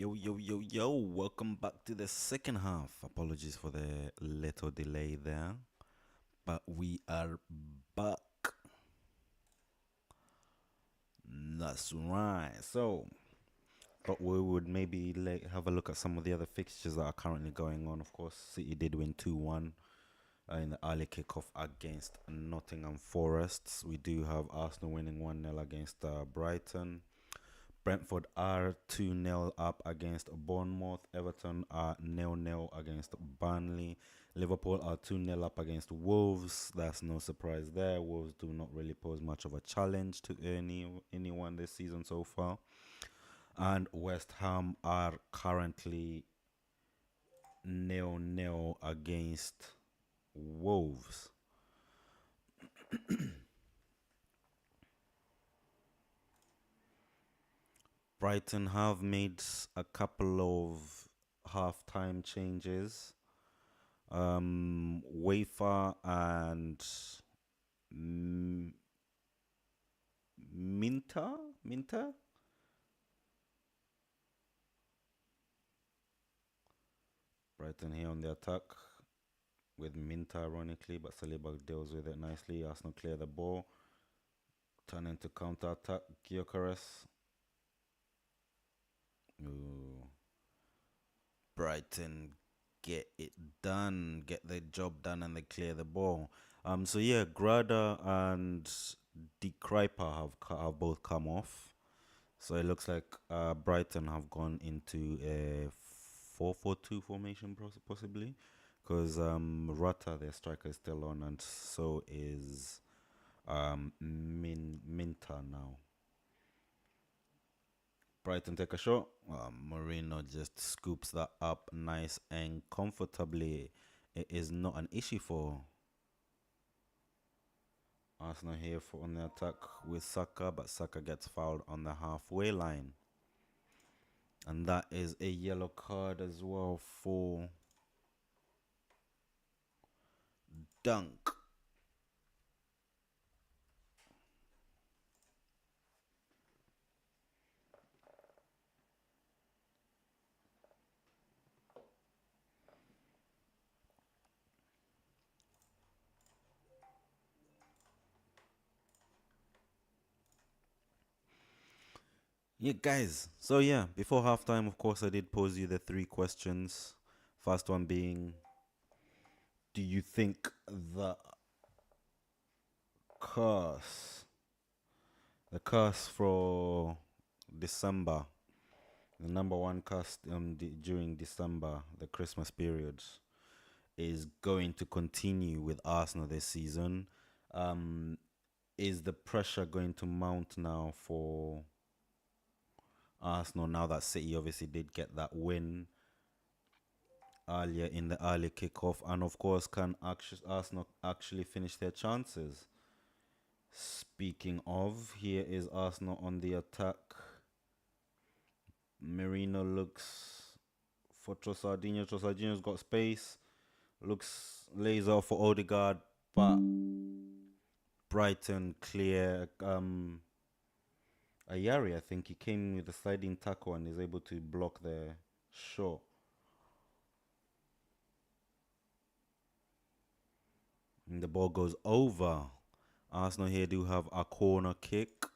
A: Yo, welcome back to the second half. Apologies for the little delay there, but we are back. That's right. So, thought we would maybe have a look at some of the other fixtures that are currently going on. Of course, City did win 2-1 in the early kickoff against Nottingham Forests. We do have Arsenal winning 1-0 against Brighton. Brentford are 2-0 up against Bournemouth. Everton are 0-0 against Burnley. Liverpool are 2-0 up against Wolves. That's no surprise there. Wolves do not really pose much of a challenge to anyone this season so far. And West Ham are currently 0-0 against Wolves. Brighton have made a couple of half-time changes. Wafer and Minta. Brighton here on the attack with Minta ironically, but Saliba deals with it nicely. Arsenal clear the ball, turn into counter attack. Gyökeres. Brighton get it done, get the job done, and they clear the ball. So yeah, Grada and De Kruijper have both come off. So it looks like Brighton have gone into a 4-4-2 formation possibly, because Rata, their striker, is still on, and so is Minta now. Brighton take a shot. Moreno just scoops that up nice and comfortably. It is not an issue for Arsenal here on the attack with Saka, but Saka gets fouled on the halfway line. And that is a yellow card as well for Dunk. Yeah, guys. So yeah, before halftime, of course, I did pose you the 3 questions. First one being, do you think the curse, for December, the number one curse during December, the Christmas period, is going to continue with Arsenal this season? Is the pressure going to mount now for Arsenal now that City obviously did get that win earlier in the early kickoff? And of course, can Arsenal actually finish their chances? Speaking of, here is Arsenal on the attack. Merino looks for Trossardinho. Trossardinho's got space. Lays off for Odegaard, but Brighton clear. Ayari, I think he came with a sliding tackle and is able to block the shot. And the ball goes over. Arsenal here do have a corner kick.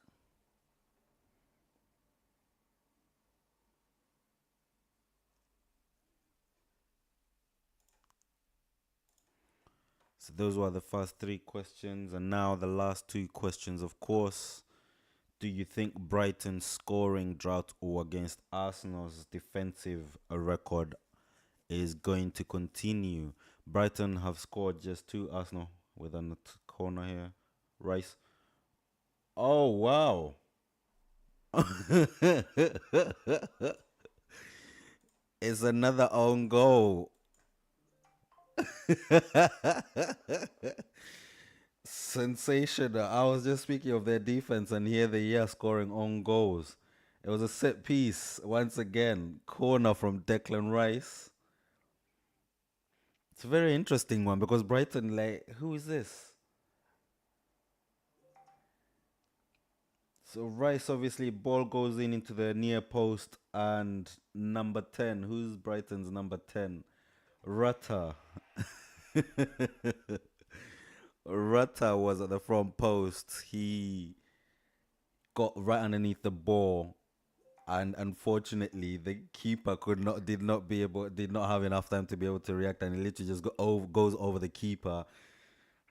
A: So those were the first 3 questions. And now the last 2 questions, of course. Do you think Brighton's scoring drought or against Arsenal's defensive record is going to continue? Brighton have scored just 2. Arsenal with a corner here. Rice. Oh, wow. It's another own goal. Sensational. I was just speaking of their defense, and here they are scoring own goals. It was a set piece once again. Corner from Declan Rice. It's a very interesting one because Brighton, who is this? So Rice, obviously, ball goes in into the near post, and number 10. Who's Brighton's number 10? Rutter. Rutter was at the front post. He got right underneath the ball, and unfortunately, the keeper did not have enough time to be able to react, and he literally just goes over the keeper.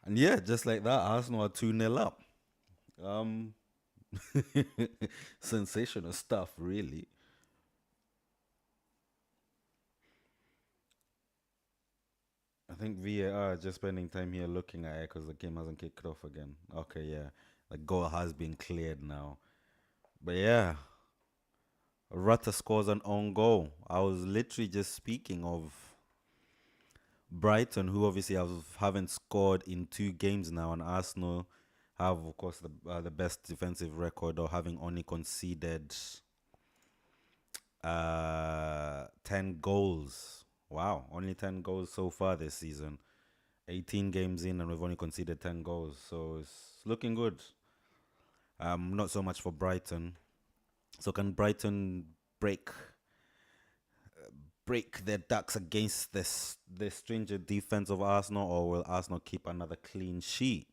A: And yeah, just like that, Arsenal are 2-0 up. Um, sensational stuff, really. I think VAR just spending time here looking at it because the game hasn't kicked off again. Okay, yeah, the goal has been cleared now. But yeah, Rutter scores an own goal. I was literally just speaking of Brighton, who obviously haven't scored in 2 games now, and Arsenal have, of course, the best defensive record of having only conceded 10 goals. Wow, only 10 goals so far this season. 18 games in, and we've only conceded 10 goals, so it's looking good. Not so much for Brighton. So can Brighton break their ducks against this stringent defense of Arsenal, or will Arsenal keep another clean sheet?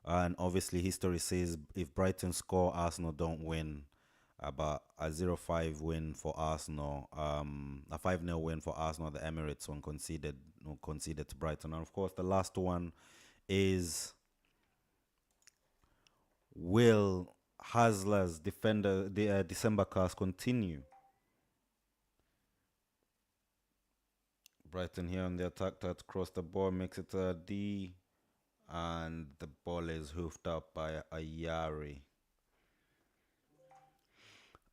A: And obviously, history says if Brighton score, Arsenal don't win. But a 0-5 win for Arsenal, a 5-0 win for Arsenal at the Emirates when conceded to Brighton. And of course, the last one is, will Hasler's December cast continue? Brighton here on the attack to cross the ball, makes it a D, and the ball is hoofed up by Ayari.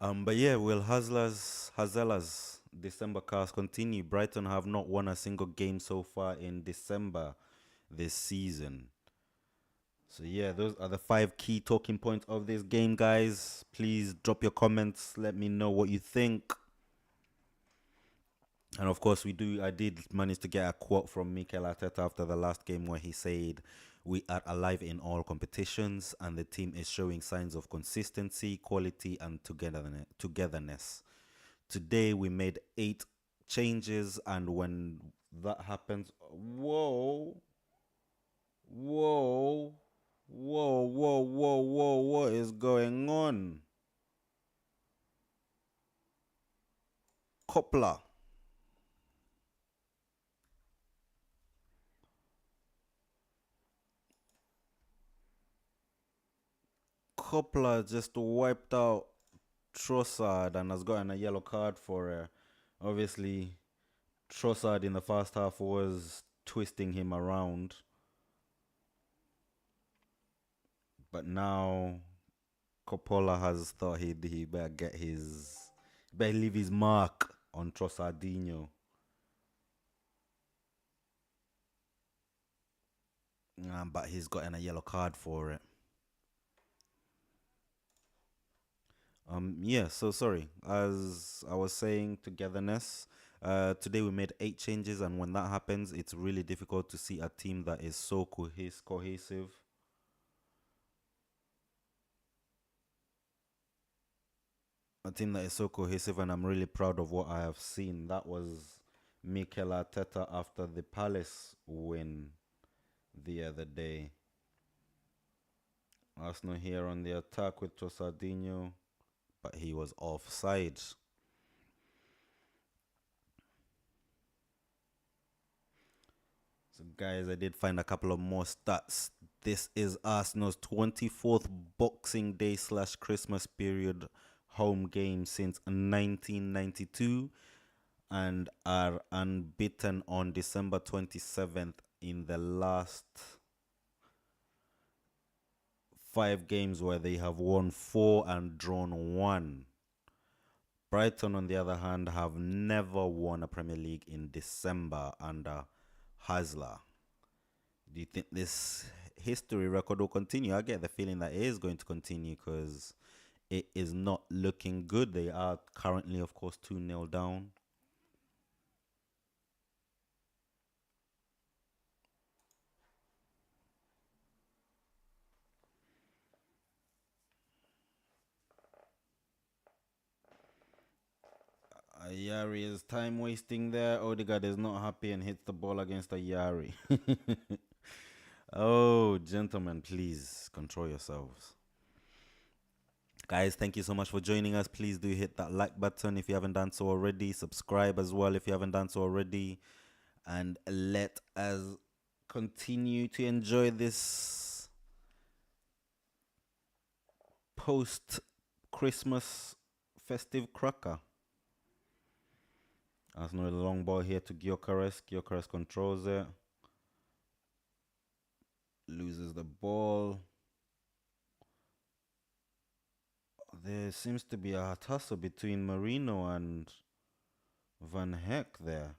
A: But yeah, will Hazella's December cast continue? Brighton have not won a single game so far in December this season. So yeah, those are the 5 key talking points of this game, guys. Please drop your comments. Let me know what you think. And of course, I did manage to get a quote from Mikel Arteta after the last game where he said, "We are alive in all competitions, and the team is showing signs of consistency, quality, and togetherness. Today, we made 8 changes, and when that happens, whoa, whoa, whoa, whoa, whoa, whoa, what is going on? Copla. Copla just wiped out Trossard and has gotten a yellow card for it. Obviously, Trossard in the first half was twisting him around, but now Coppola has thought he better leave his mark on Trossardinho. But he's gotten a yellow card for it. Yeah, so sorry. As I was saying, togetherness. Today we made 8 changes, and when that happens, it's really difficult to see a team that is so cohesive. A team that is so cohesive, and I'm really proud of what I have seen. That was Mikel Arteta after the Palace win the other day. Arsenal here on the attack with Trossardinho, but he was offside. So, guys, I did find a couple of more stats. This is Arsenal's 24th Boxing Day / Christmas period home game since 1992, and are unbeaten on December 27th in the last 5 games, where they have won 4 and drawn 1. Brighton, on the other hand, have never won a Premier League in December under Hasler. Do you think this history record will continue? I get the feeling that it is going to continue because it is not looking good. They are currently, of course, 2-0 down. Yari is time wasting there. Odegaard is not happy and hits the ball against Yari. Oh, gentlemen, please control yourselves. Guys, thank you so much for joining us. Please do hit that like button if you haven't done so already. Subscribe as well if you haven't done so already. And let us continue to enjoy this post-Christmas festive cracker. Arsenal with a long ball here to Gyökeres. Gyökeres controls it. Loses the ball. There seems to be a tussle between Marino and Van Heck there.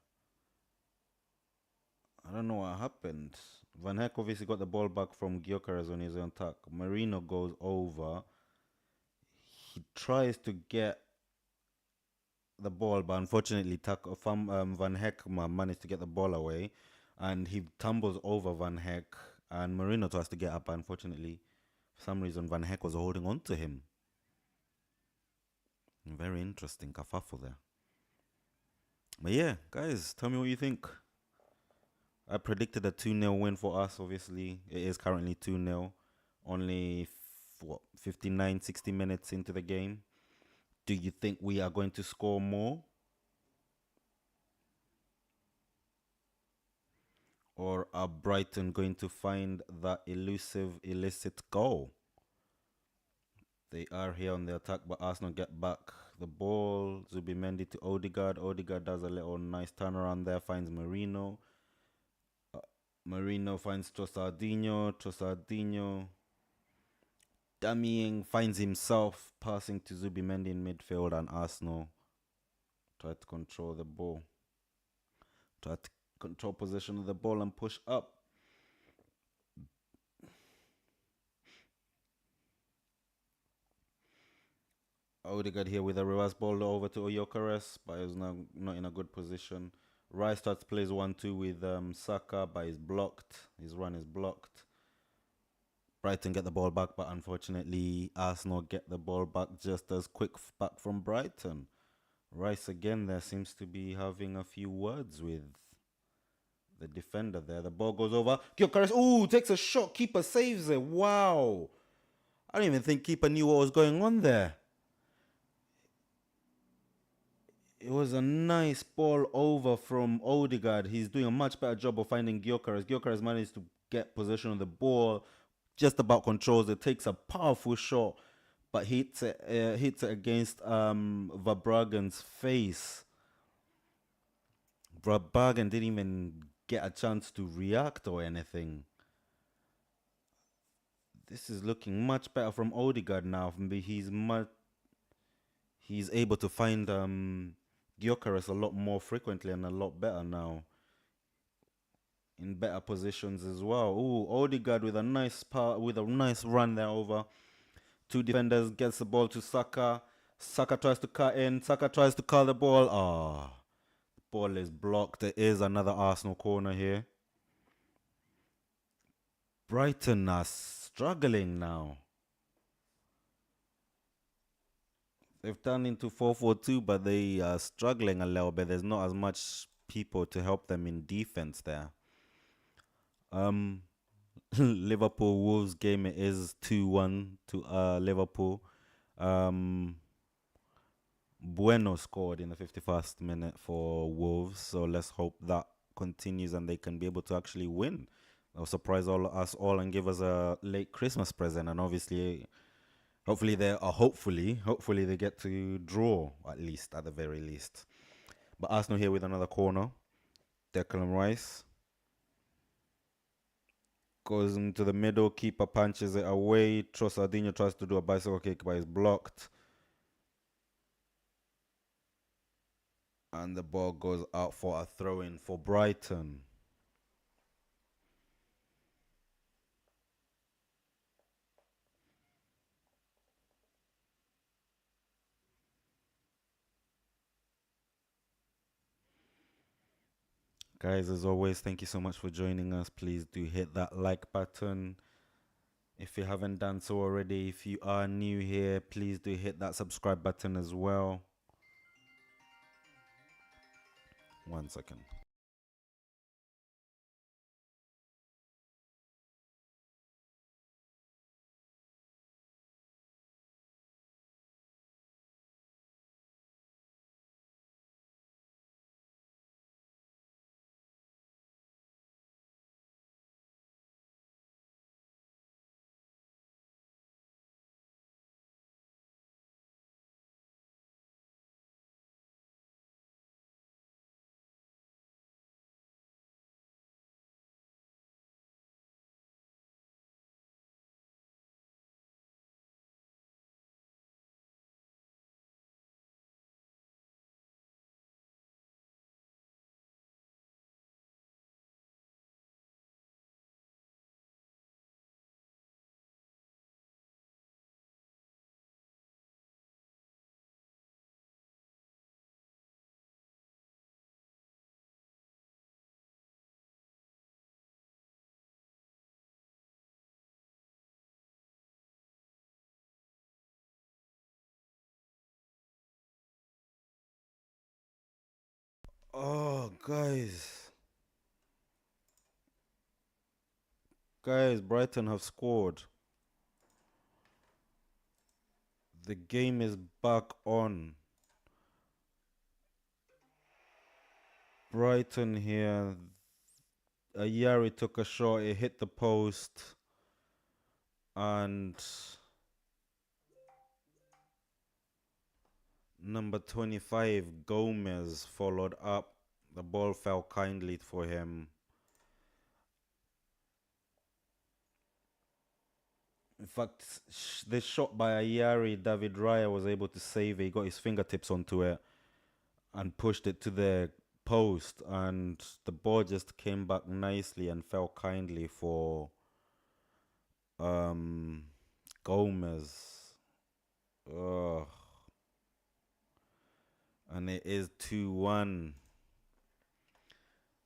A: I don't know what happened. Van Heck obviously got the ball back from Gyökeres on his own attack. Marino goes over. He tries to get the ball, but unfortunately Van Heck managed to get the ball away, and he tumbles over Van Heck, and Marino tries to get up. Unfortunately, for some reason, Van Heck was holding on to him. Very interesting kerfuffle there. But yeah, guys, tell me what you think. I predicted a 2-0 win for us, obviously. It is currently 2-0. Only, 59, 60 minutes into the game. Do you think we are going to score more? Or are Brighton going to find that elusive, illicit goal? They are here on the attack, but Arsenal get back the ball. Zubimendi to Odegaard. Odegaard does a little nice turnaround there, finds Marino. Marino finds Trossardinho. Trossardinho dummying, finds himself passing to Zubimendi in midfield, and Arsenal try to control the ball. Try to control possession of the ball and push up. Odegaard here with a reverse ball over to Gyökeres, but he's now not in a good position. Rice starts plays 1-2 with Saka, but he's blocked. His run is blocked. Brighton get the ball back, but unfortunately Arsenal get the ball back just as quick back from Brighton. Rice again there seems to be having a few words with the defender there. The ball goes over. Gyökeres, ooh, takes a shot. Keeper saves it. Wow. I don't even think keeper knew what was going on there. It was a nice ball over from Odegaard. He's doing a much better job of finding Gyökeres. Gyökeres managed to get possession of the ball, just about controls it, takes a powerful shot, but hits it against Verbruggen's face. Verbruggen didn't even get a chance to react or anything. This is looking much better from Odegaard now. He's able to find Gyökeres a lot more frequently and a lot better now. In better positions as well. Ooh, Odegaard with a nice run there over two defenders, gets the ball to Saka. Saka tries to cut in. Saka tries to call the ball. The ball is blocked. There is another Arsenal corner here. Brighton are struggling now. They've turned into 4-4-2, but they are struggling a little bit. There's not as much people to help them in defense there. Liverpool Wolves game, it is 2-1 to Liverpool. Bueno scored in the 51st minute for Wolves, so let's hope that continues and they can be able to actually win. They'll surprise us all and give us a late Christmas present, and obviously, hopefully they get to draw at the very least. But Arsenal here with another corner. Declan Rice goes into the middle, keeper punches it away. Trossardinho tries to do a bicycle kick, but is blocked. And the ball goes out for a throw-in for Brighton. Guys, as always, thank you so much for joining us. Please do hit that like button if you haven't done so already. If you are new here, please do hit that subscribe button as well. 1 second. Oh, guys, Brighton have scored. The game is back on. Brighton here. Ayari took a shot, it hit the post, and number 25, Gomez, followed up. The ball fell kindly for him. In fact, this shot by Ayari, David Raya was able to save it. He got his fingertips onto it and pushed it to the post, and the ball just came back nicely and fell kindly for um, Gomez. Ugh. And it is 2-1.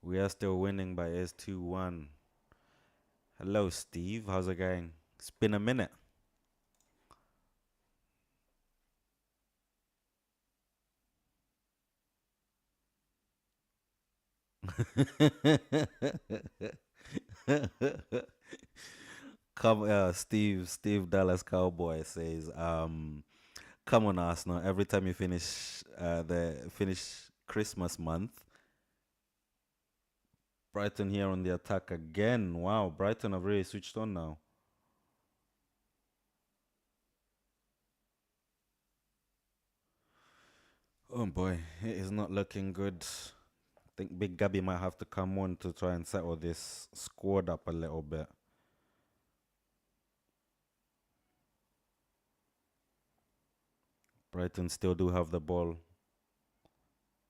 A: We are still winning, but it is 2-1. Hello, Steve. How's it going? It's been a minute. Steve Dallas Cowboy says, come on, Arsenal. Every time you finish Christmas month, Brighton here on the attack again. Wow, Brighton have really switched on now. Oh boy, it is not looking good. I think Big Gabby might have to come on to try and settle this squad up a little bit. Brighton still do have the ball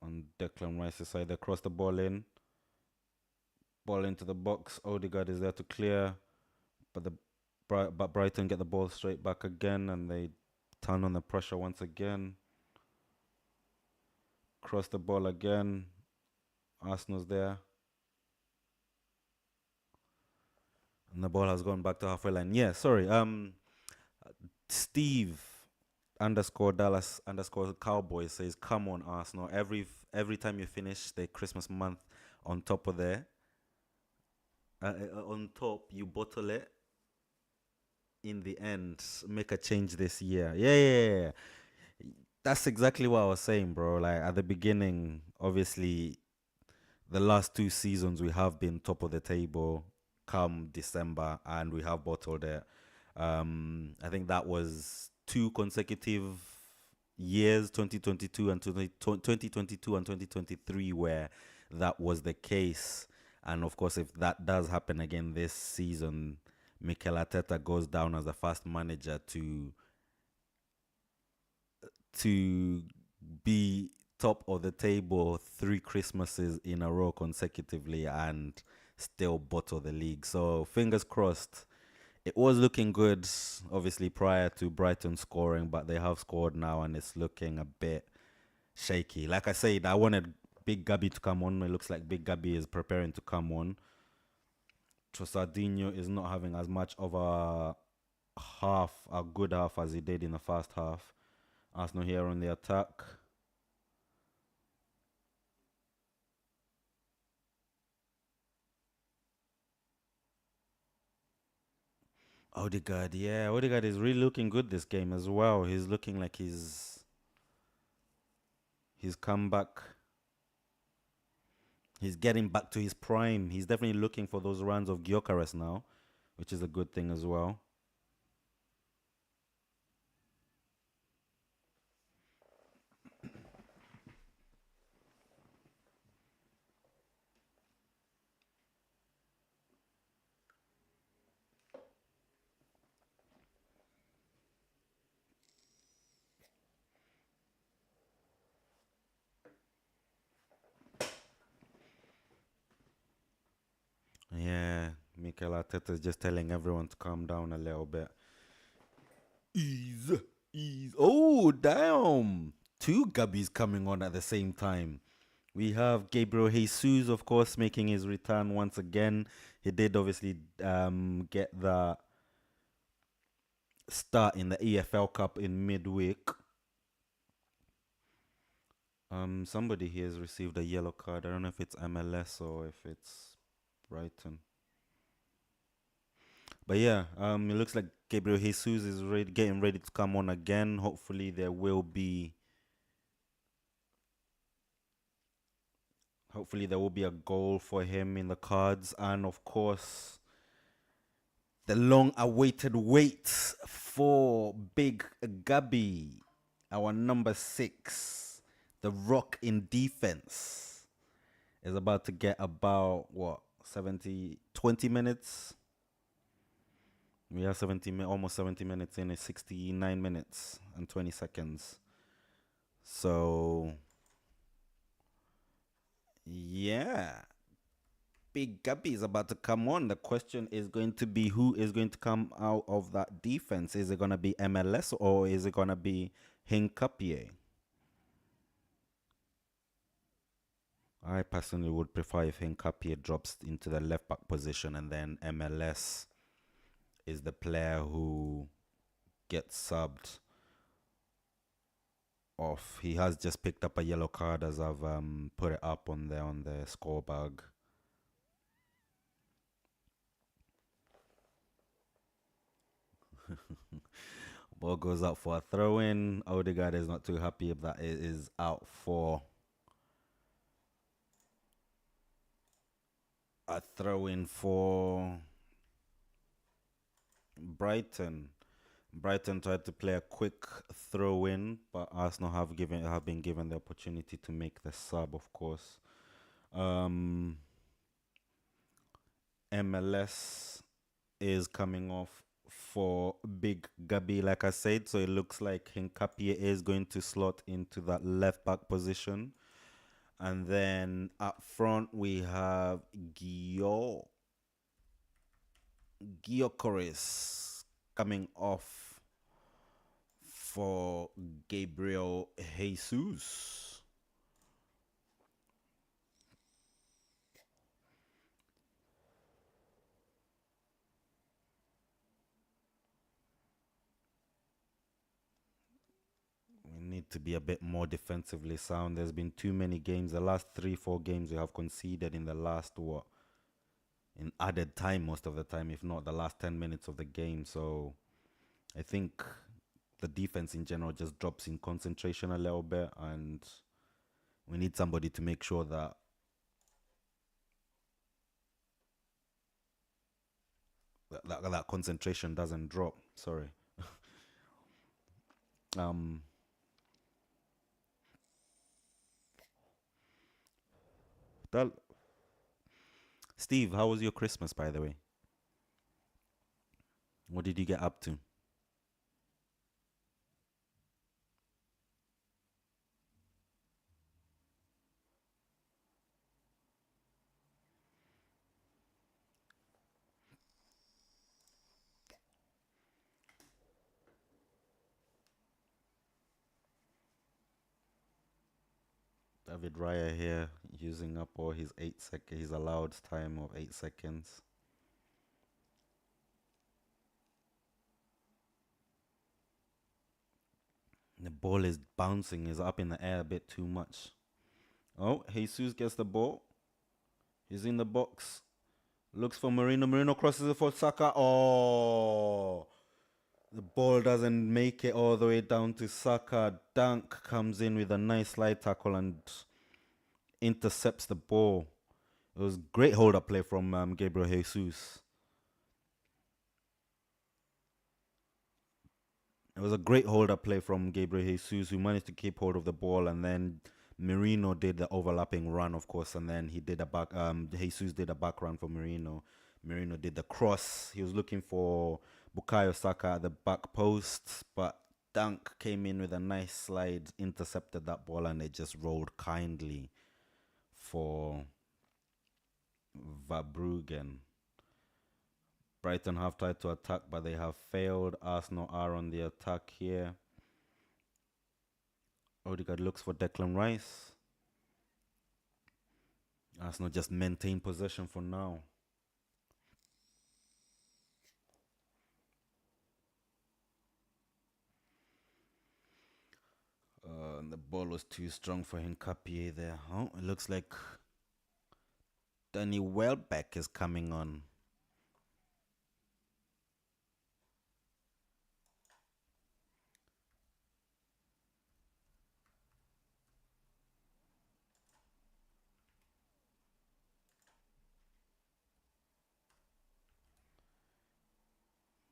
A: on Declan Rice's side. They cross the ball in. Ball into the box. Odegaard is there to clear, but Brighton get the ball straight back again, and they turn on the pressure once again. Cross the ball again. Arsenal's there, and the ball has gone back to halfway line. Yeah, sorry. Steve underscore Dallas underscore Cowboy says, "Come on, Arsenal! Every time you finish the Christmas month, on top of there, on top you bottle it. In the end, make a change this year." Yeah. That's exactly what I was saying, bro. Like at the beginning, obviously, the last 2 seasons we have been top of the table come December, and we have bottled it. I think that was 2 consecutive years, 2022 and 2022 and 2023, where that was the case. And of course, if that does happen again this season, Mikel Arteta goes down as the first manager to be top of the table 3 Christmases in a row consecutively and still bottle the league. So fingers crossed. It was looking good, obviously, prior to Brighton scoring, but they have scored now and it's looking a bit shaky. Like I said, I wanted Big Gabby to come on. It looks like Big Gabby is preparing to come on. Trossardinho is not having as much of a good half as he did in the first half. Arsenal here on the attack. Odegaard, yeah, Odegaard is really looking good this game as well. He's looking like he's come back. He's getting back to his prime. He's definitely looking for those runs of Gyökeres now, which is a good thing as well. Yeah, Mikel Arteta is just telling everyone to calm down a little bit. Ease, ease. Oh, damn. Two Gabbies coming on at the same time. We have Gabriel Jesus, of course, making his return once again. He did obviously get the start in the EFL Cup in midweek. Somebody here has received a yellow card. I don't know if it's MLS or if it's Brighton. But yeah, it looks like Gabriel Jesus is getting ready to come on again. Hopefully there will be a goal for him in the cards, and of course the long-awaited wait for Big Gabby, our number 6, the rock in defense, is about to get about what 20 minutes. We have almost 70 minutes in. It's 69 minutes and 20 seconds. So yeah, Big Gabby is about to come on. The question is going to be who is going to come out of that defense. Is it going to be MLS or is it going to be Hincapie? I personally would prefer if Hincapie drops into the left back position and then MLS is the player who gets subbed off. He has just picked up a yellow card as I've put it up on the score bag. Ball goes out for a throw in. Odegaard is not too happy if that it is out for a throw in for Brighton. Brighton tried to play a quick throw in, but Arsenal have been given the opportunity to make the sub, of course. MLS is coming off for Big Gabby, like I said. So it looks like Hincapie is going to slot into that left back position. And then up front, we have Gyökeres coming off for Gabriel Jesus. We need to be a bit more defensively sound. There's been too many games. The last 3-4 games we have conceded in the last in added time most of the time, if not the last 10 minutes of the game. So I think the defense in general just drops in concentration a little bit, and we need somebody to make sure that that concentration doesn't drop. Sorry. um that Steve, how was your Christmas, by the way? What did you get up to? David Raya here using up all his his allowed time of 8 seconds. The ball is bouncing, is up in the air a bit too much. Oh, Jesus gets the ball. He's in the box. Looks for Marino. Marino crosses it for Saka. Oh, the ball doesn't make it all the way down to Saka. Dunk comes in with a nice slide tackle and intercepts the ball. It was great hold-up play from Gabriel Jesus. It was a great hold-up play from Gabriel Jesus, who managed to keep hold of the ball, and then Merino did the overlapping run, of course, and then he did a back. Jesus did a back run for Merino. Merino did the cross. He was looking for Bukayo Saka at the back post, but Dunk came in with a nice slide, intercepted that ball, and it just rolled kindly for Verbruggen. Brighton have tried to attack, but they have failed. Arsenal are on the attack here. Odegaard looks for Declan Rice. Arsenal just maintain possession for now. The ball was too strong for Hincapié there. Oh, it looks like Danny Welbeck is coming on.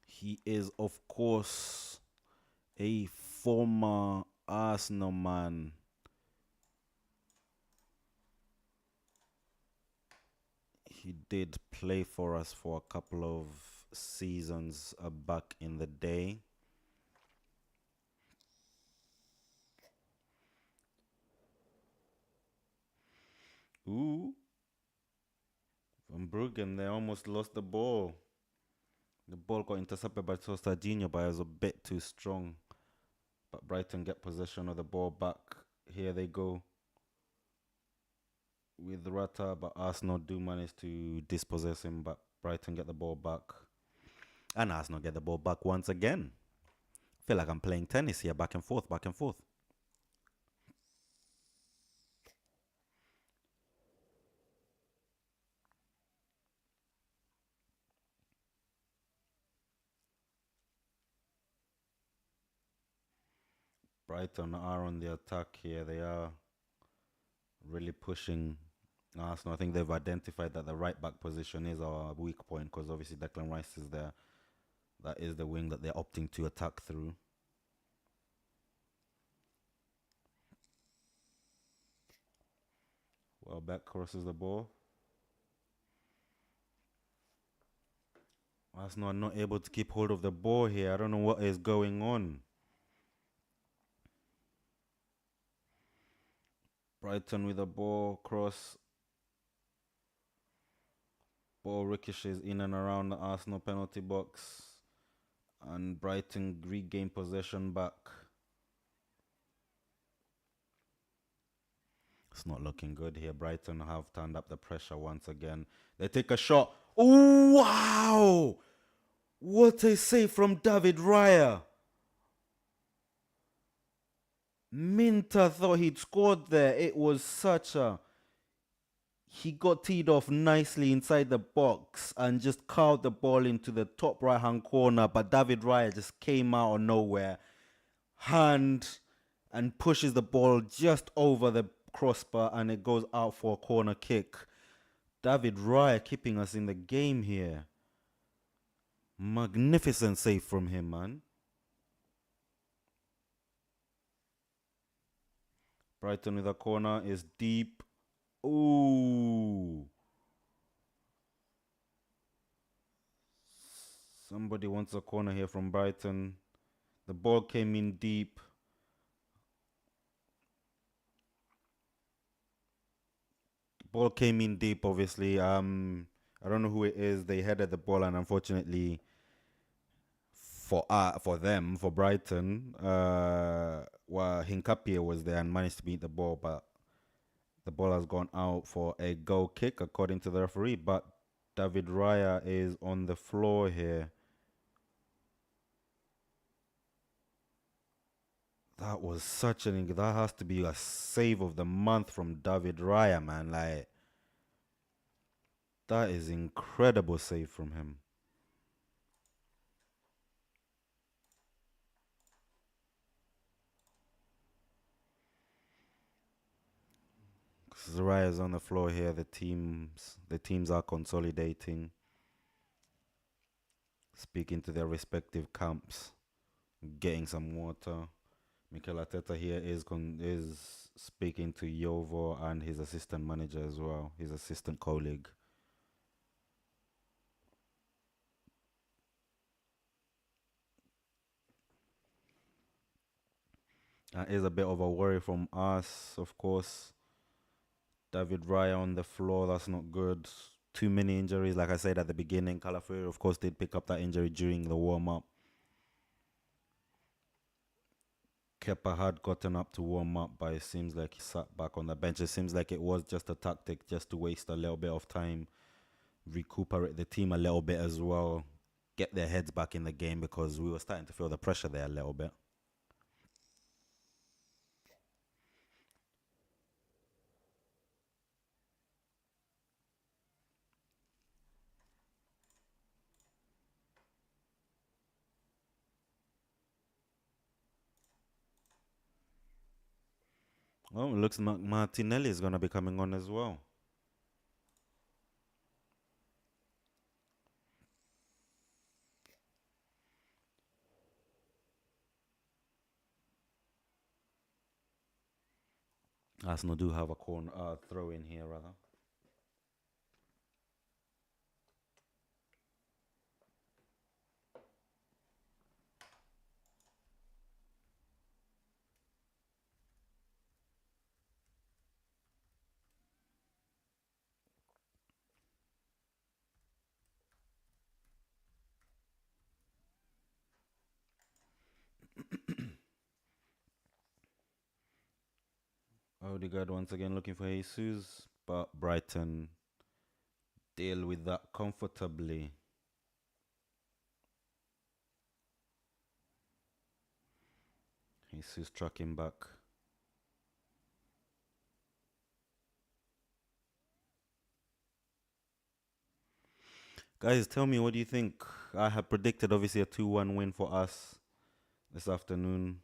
A: He is, of course, a former Arsenal man. He did play for us for a couple of seasons back in the day. Ooh. Van Bruggen, they almost lost the ball. The ball got intercepted by Tostadinho, but it was a bit too strong. But Brighton get possession of the ball back. Here they go with Rata, but Arsenal do manage to dispossess him, but Brighton get the ball back. And Arsenal get the ball back once again. I feel like I'm playing tennis here, back and forth, back and forth. Brighton are on the attack here. They are really pushing Arsenal. I think they've identified that the right back position is our weak point because obviously Declan Rice is there. That is the wing that they're opting to attack through. Well, back crosses the ball. Arsenal are not able to keep hold of the ball here. I don't know what is going on. Brighton with the ball, cross. Ball ricochets in and around the Arsenal penalty box. And Brighton regain possession back. It's not looking good here. Brighton have turned up the pressure once again. They take a shot. Oh, wow! What a save from David Raya. Minter thought he'd scored there. It was such a... He got teed off nicely inside the box and just curled the ball into the top right-hand corner, but David Raya just came out of nowhere, hand, and pushes the ball just over the crossbar, and it goes out for a corner kick. David Raya keeping us in the game here. Magnificent save from him, man. Brighton with a corner is deep. Ooh. Somebody wants a corner here from Brighton. The ball came in deep. Ball came in deep, obviously. I don't know who it is. They headed the ball, and unfortunately, for them, for Brighton, well, Hincapié was there and managed to beat the ball, but the ball has gone out for a goal kick, according to the referee. But David Raya is on the floor here. That was such that has to be a save of the month from David Raya, man. Like, That is incredible save from him. Zariah's on the floor here. The teams are consolidating, speaking to their respective camps, getting some water. Mikel Arteta here is speaking to Yovo and his assistant manager as well, his assistant colleague. That is a bit of a worry from us, of course. David Raya on the floor, that's not good. Too many injuries, like I said at the beginning. Calafrio, of course, did pick up that injury during the warm up. Kepa had gotten up to warm up, but it seems like he sat back on the bench. It seems like it was just a tactic just to waste a little bit of time, recuperate the team a little bit as well, get their heads back in the game because we were starting to feel the pressure there a little bit. Oh, it looks like Martinelli is going to be coming on as well. Arsenal do have a corner throw in here, rather. Odegaard once again looking for Jesus, but Brighton deal with that comfortably. Jesus tracking back. Guys, tell me, what do you think? I have predicted obviously a 2-1 win for us this afternoon.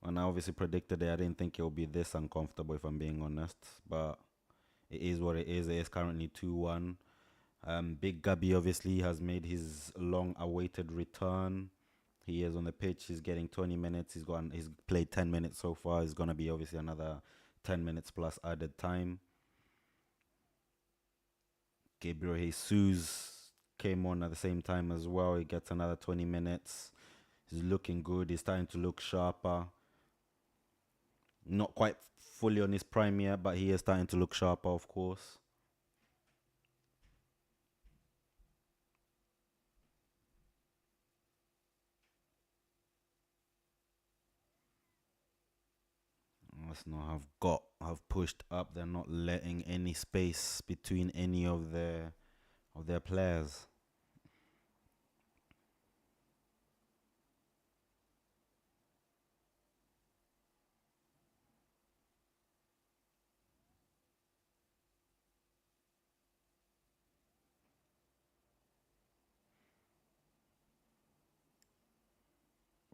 A: And I obviously predicted it. I didn't think it would be this uncomfortable, if I'm being honest. But it is what it is. It is currently 2-1. Big Gabby obviously has made his long-awaited return. He is on the pitch. He's getting 20 minutes. He's played 10 minutes so far. It's gonna be obviously another 10 minutes plus added time. Gabriel Jesus came on at the same time as well. He gets another 20 minutes. He's looking good. He's starting to look sharper. Not quite fully on his prime yet, but he is starting to look sharper, of course. Arsenal have pushed up. They're not letting any space between any of their players.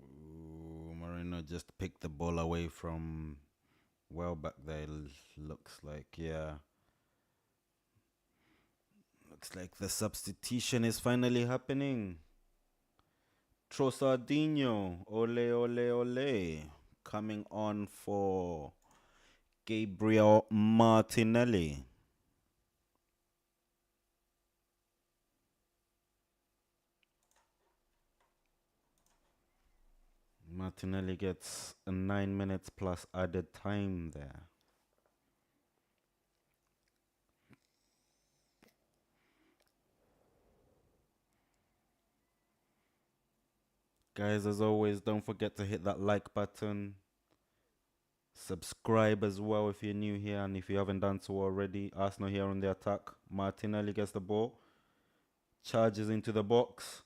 A: Ooh, Marino just picked the ball away from well back there. Looks like, yeah. Looks like the substitution is finally happening. Trossardinho, ole ole ole, coming on for Gabriel Martinelli. Martinelli gets a 9 minutes plus added time there. Guys, as always, don't forget to hit that like button. Subscribe as well if you're new here and if you haven't done so already. Arsenal here on the attack. Martinelli gets the ball. Charges into the box.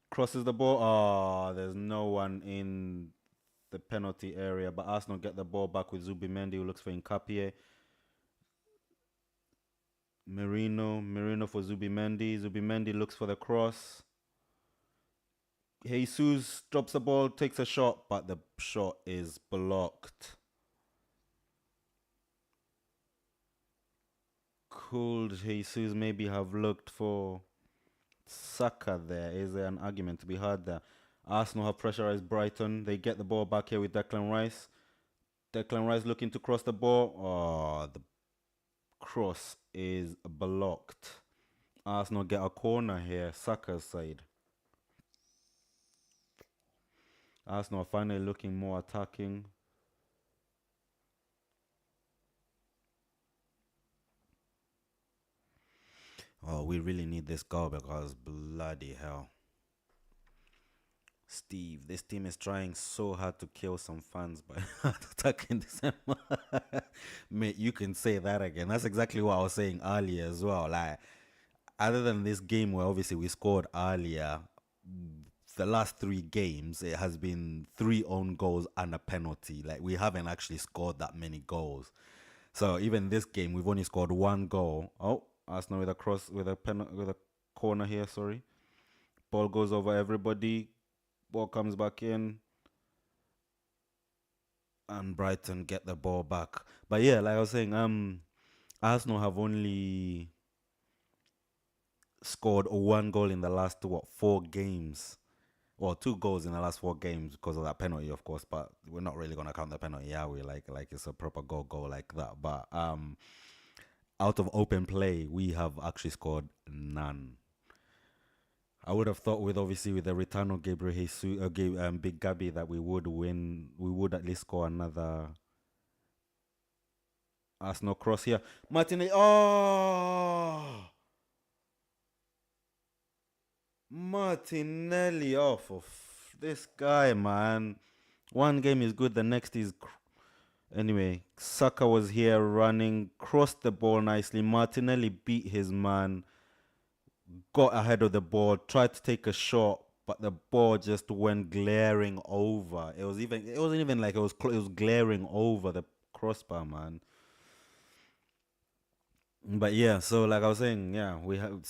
A: Crosses the ball. Ah, there's no one in the penalty area. But Arsenal get the ball back with Zubimendi, who looks for Nkapie. Merino for Zubimendi. Zubimendi looks for the cross. Jesus drops the ball, takes a shot, but the shot is blocked. Could Jesus maybe have looked for Saka there? Is there an argument to be had there? Arsenal have pressurized Brighton. They get the ball back here with Declan Rice. Declan Rice looking to cross the ball. Oh, the cross is blocked. Arsenal get a corner here, Saka's side. Arsenal finally looking more attacking. Oh, we really need this goal because bloody hell. Steve, this team is trying so hard to kill some fans by attacking December. Mate, you can say that again. That's exactly what I was saying earlier as well. Like, other than this game where obviously we scored earlier, the last three games it has been 3 own goals and a penalty. Like, we haven't actually scored that many goals. So even this game, we've only scored 1 goal. Oh, Arsenal with a cross, with a corner here. Sorry, ball goes over everybody. Ball comes back in, and Brighton get the ball back. But yeah, like I was saying, Arsenal have only scored 1 goal in the last 4 games, or 2 goals in the last 4 games because of that penalty, of course. But we're not really gonna count the penalty, are we? Like it's a proper goal like that. But out of open play, we have actually scored none. I would have thought with the return of Gabriel Jesus, Big Gabby, that we would win. We would at least score another Arsenal cross here. Martinelli. Oh, Martinelli. Oh, this guy, man. One game is good, the next is. Anyway, Saka was here running, crossed the ball nicely. Martinelli beat his man, got ahead of the ball, tried to take a shot, but the ball just went glaring over. It wasn't even like it was glaring over the crossbar, man. But yeah, so like I was saying, yeah, we have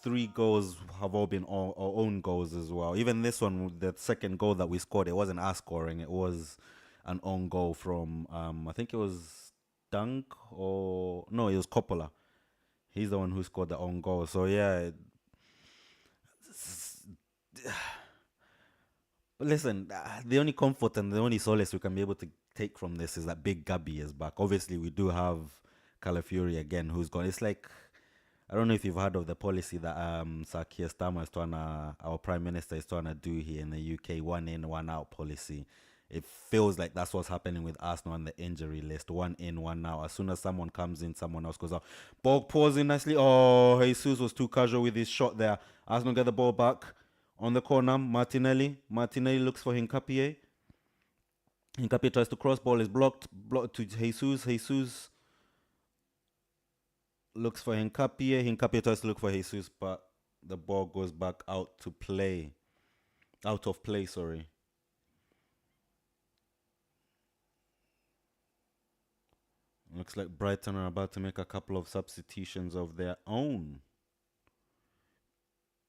A: 3 goals have all been our own goals as well. Even this one, the second goal that we scored, it wasn't us scoring. It was an own goal from I think it was Dunk, or no, it was Coppola. He's the one who scored the own goal. So yeah, but listen, the only comfort and the only solace we can be able to take from this is that Big Gabby is back. Obviously, we do have Calafiori again, who's gone. It's like, I don't know if you've heard of the policy that Sir Keir Starmer is our Prime Minister is trying to do here in the UK, 1 in, 1 out policy. It feels like that's what's happening with Arsenal on the injury list. 1 in, 1 out. As soon as someone comes in, someone else goes out. Ball pausing nicely. Oh, Jesus was too casual with his shot there. Arsenal get the ball back on the corner. Martinelli looks for Hincapie. Hincapie tries to cross. Ball is blocked. Blocked to Jesus. Jesus looks for Hincapie. Hincapie tries to look for Jesus, but the ball goes back out to play. Out of play, sorry. Looks like Brighton are about to make a couple of substitutions of their own.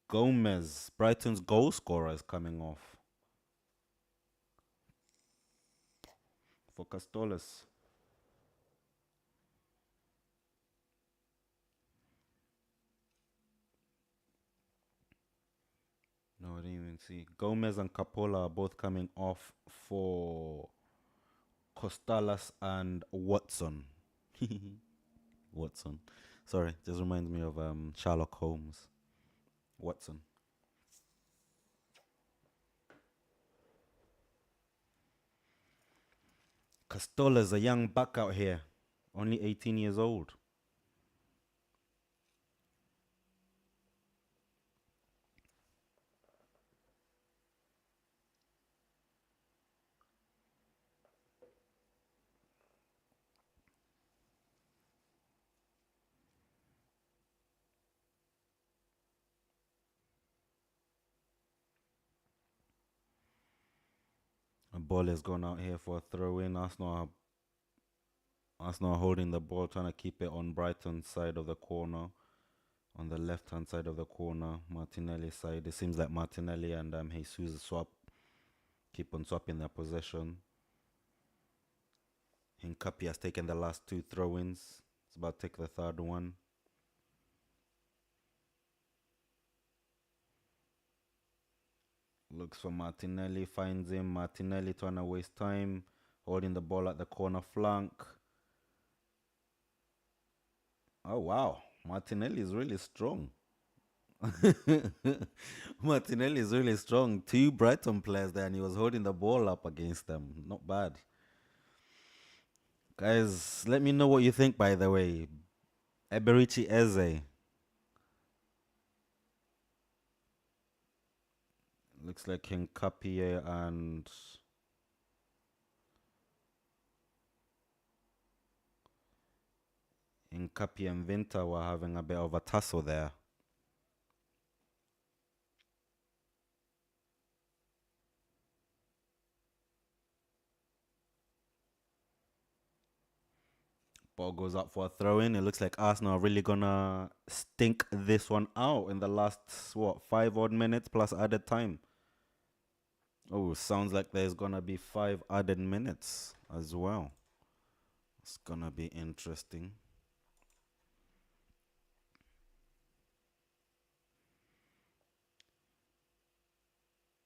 A: Gomez, Brighton's goal scorer, is coming off for Castolas. No, I didn't even see. Gomez and Capola are both coming off for Costalas and Watson. Watson. Sorry, just reminds me of Sherlock Holmes. Watson. Castola's a young buck out here, only 18 years old. A ball has gone out here for a throw in. Arsenal are Arsenal holding the ball, trying to keep it on Brighton's side of the corner, on the left-hand side of the corner, Martinelli's side. It seems like Martinelli and Jesus swap, keep on swapping their possession. Hincapi has taken the last 2 throw-ins. It's about to take the third one. Looks for Martinelli, finds him. Martinelli trying to waste time, holding the ball at the corner flank. Oh, wow. Martinelli is really strong. Martinelli is really strong. 2 Brighton players there, and he was holding the ball up against them. Not bad. Guys, let me know what you think, by the way. Eberichi Eze. Looks like Hincapie and Vinta were having a bit of a tussle there. Ball goes up for a throw in. It looks like Arsenal are really gonna stink this one out in the last 5 odd minutes plus added time. Oh, sounds like there's gonna be 5 added minutes as well. It's gonna be interesting.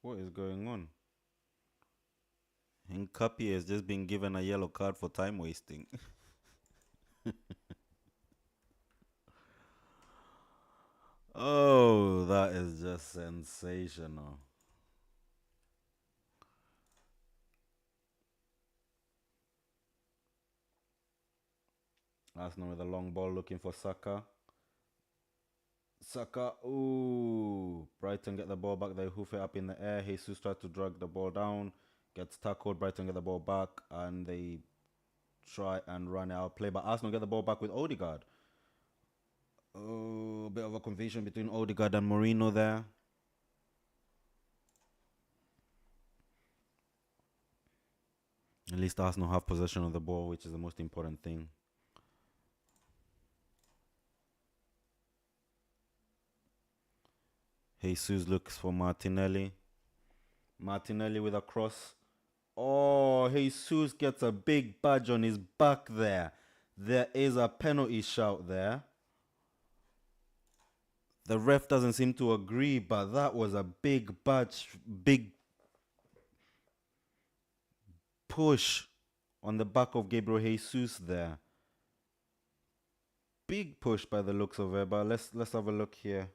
A: What is going on? Hincapi has just been given a yellow card for time wasting. Oh, that is just sensational. Arsenal with a long ball looking for Saka. Saka, ooh. Brighton get the ball back. They hoof it up in the air. Jesus tries to drag the ball down. Gets tackled. Brighton get the ball back. And they try and run out play. But Arsenal get the ball back with Odegaard. Oh, a bit of a confusion between Odegaard and Mourinho there. At least Arsenal have possession of the ball, which is the most important thing. Jesus looks for Martinelli. Martinelli with a cross. Oh, Jesus gets a big badge on his back there. There is a penalty shout there. The ref doesn't seem to agree, but that was a big badge, big push on the back of Gabriel Jesus there. Big push by the looks of it, but let's have a look here.